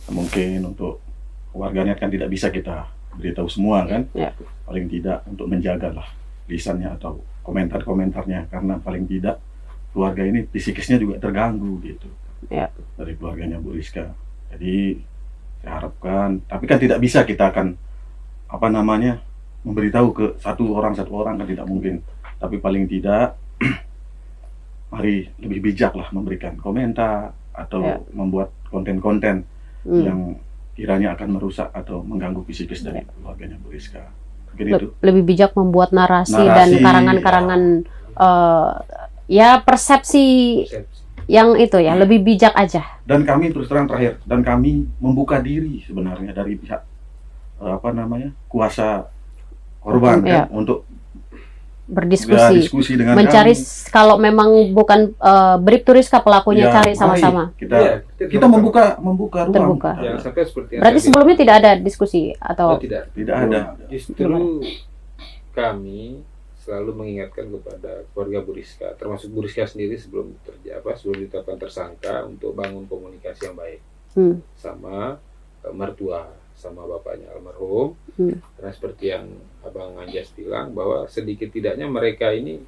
Mungkin untuk keluarganya kan tidak bisa kita beritahu semua kan. Ya. Paling tidak untuk menjagalah lisannya atau komentar-komentarnya, karena paling tidak keluarga ini psikisnya juga terganggu gitu. Ya. Dari keluarganya Bu Rizka. Jadi saya harapkan, tapi kan tidak bisa kita akan memberitahu ke satu orang kan tidak mungkin. Tapi paling tidak mari lebih bijak lah memberikan komentar atau membuat konten-konten yang kiranya akan merusak atau mengganggu psikis dari keluarganya Bu Rizka. Itu. Lebih bijak membuat narasi dan karangan-karangan persepsi yang itu ya, lebih bijak aja. Dan kami terus terang terakhir, dan kami membuka diri sebenarnya dari pihak kuasa korban kan, untuk berdiskusi, dengan mencari kami. Kalau memang bukan Bribtu Rizka pelakunya, cari sama-sama. Kita membuka ruang. Terbuka. Jangan sampai seperti yang Berarti tadi. sebelumnya tidak ada diskusi atau tidak ada. Justru kami selalu mengingatkan kepada keluarga Bu Rizka, termasuk Bu Rizka sendiri sebelum ditetapkan tersangka, untuk bangun komunikasi yang baik sama mertua, sama bapaknya almarhum. Karena seperti yang Abang Anjas bilang, bahwa sedikit tidaknya mereka ini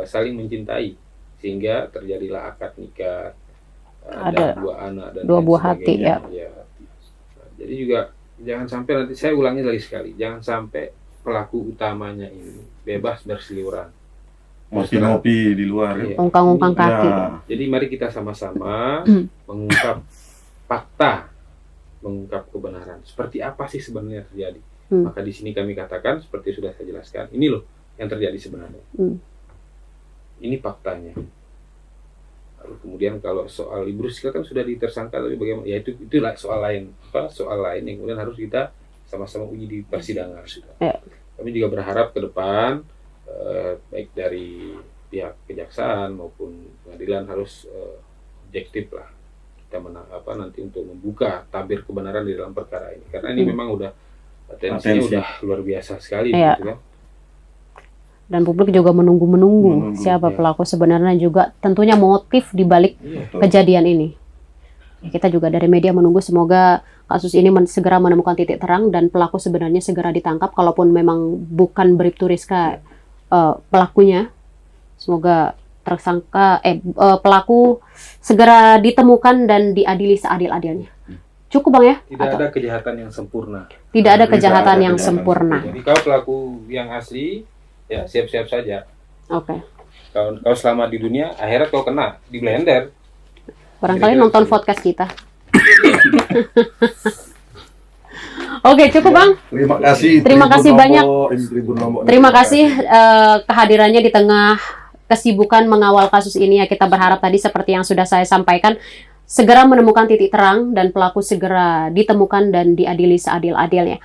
saling mencintai, sehingga terjadilah akad nikah, ada 2 anak dan 2 buah hati ya. Jadi juga jangan sampai, nanti saya ulangi lagi sekali, jangan sampai pelaku utamanya ini bebas berseliweran, ngopi-ngopi di luar. ungkang-ungkang kaki. Jadi mari kita sama-sama mengungkap fakta, mengungkap kebenaran. Seperti apa sih sebenarnya terjadi? Maka di sini kami katakan, seperti sudah saya jelaskan, ini loh yang terjadi sebenarnya. Ini faktanya. Lalu kemudian kalau soal Ibu Rizka kan sudah ditersangka, tapi bagaimana? Ya itulah soal lain. Soal lain yang kemudian harus kita sama-sama uji di persidangan. Kami juga berharap ke depan, baik dari pihak kejaksaan maupun pengadilan harus objektif lah. Kita nanti untuk membuka tabir kebenaran di dalam perkara ini, karena ini memang udah tensinya udah luar biasa sekali, gitu kan. Dan publik juga menunggu siapa pelaku sebenarnya, juga tentunya motif dibalik kejadian ini. Kita juga dari media menunggu semoga kasus ini segera menemukan titik terang dan pelaku sebenarnya segera ditangkap. Kalaupun memang bukan Bribtu Rizka pelakunya, semoga pelaku segera ditemukan dan diadili seadil-adilnya. Cukup Bang ya? Tidak ada kejahatan yang sempurna. Tidak ada kejahatan yang sempurna. Jadi kau pelaku yang asli, ya siap-siap saja. Oke. Kau selama di dunia, akhirat kau kena di blender. Barangkali nonton podcast kita. Oke, cukup Bang. Terima kasih banyak. Terima kasih kehadirannya di tengah kesibukan mengawal kasus ini ya. Kita berharap tadi seperti yang sudah saya sampaikan, segera menemukan titik terang dan pelaku segera ditemukan dan diadili seadil-adilnya.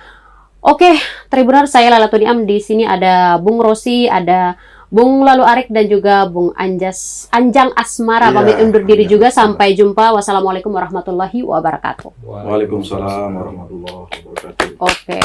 Oke, Tribuner, saya Lailatul Niam. Di sini ada Bung Rosi, ada Bung Lalu Arik dan juga Bung Anjang Asmara. Pamit undur diri juga. Sampai jumpa. Wassalamualaikum warahmatullahi wabarakatuh. Waalaikumsalam warahmatullahi wabarakatuh. Oke.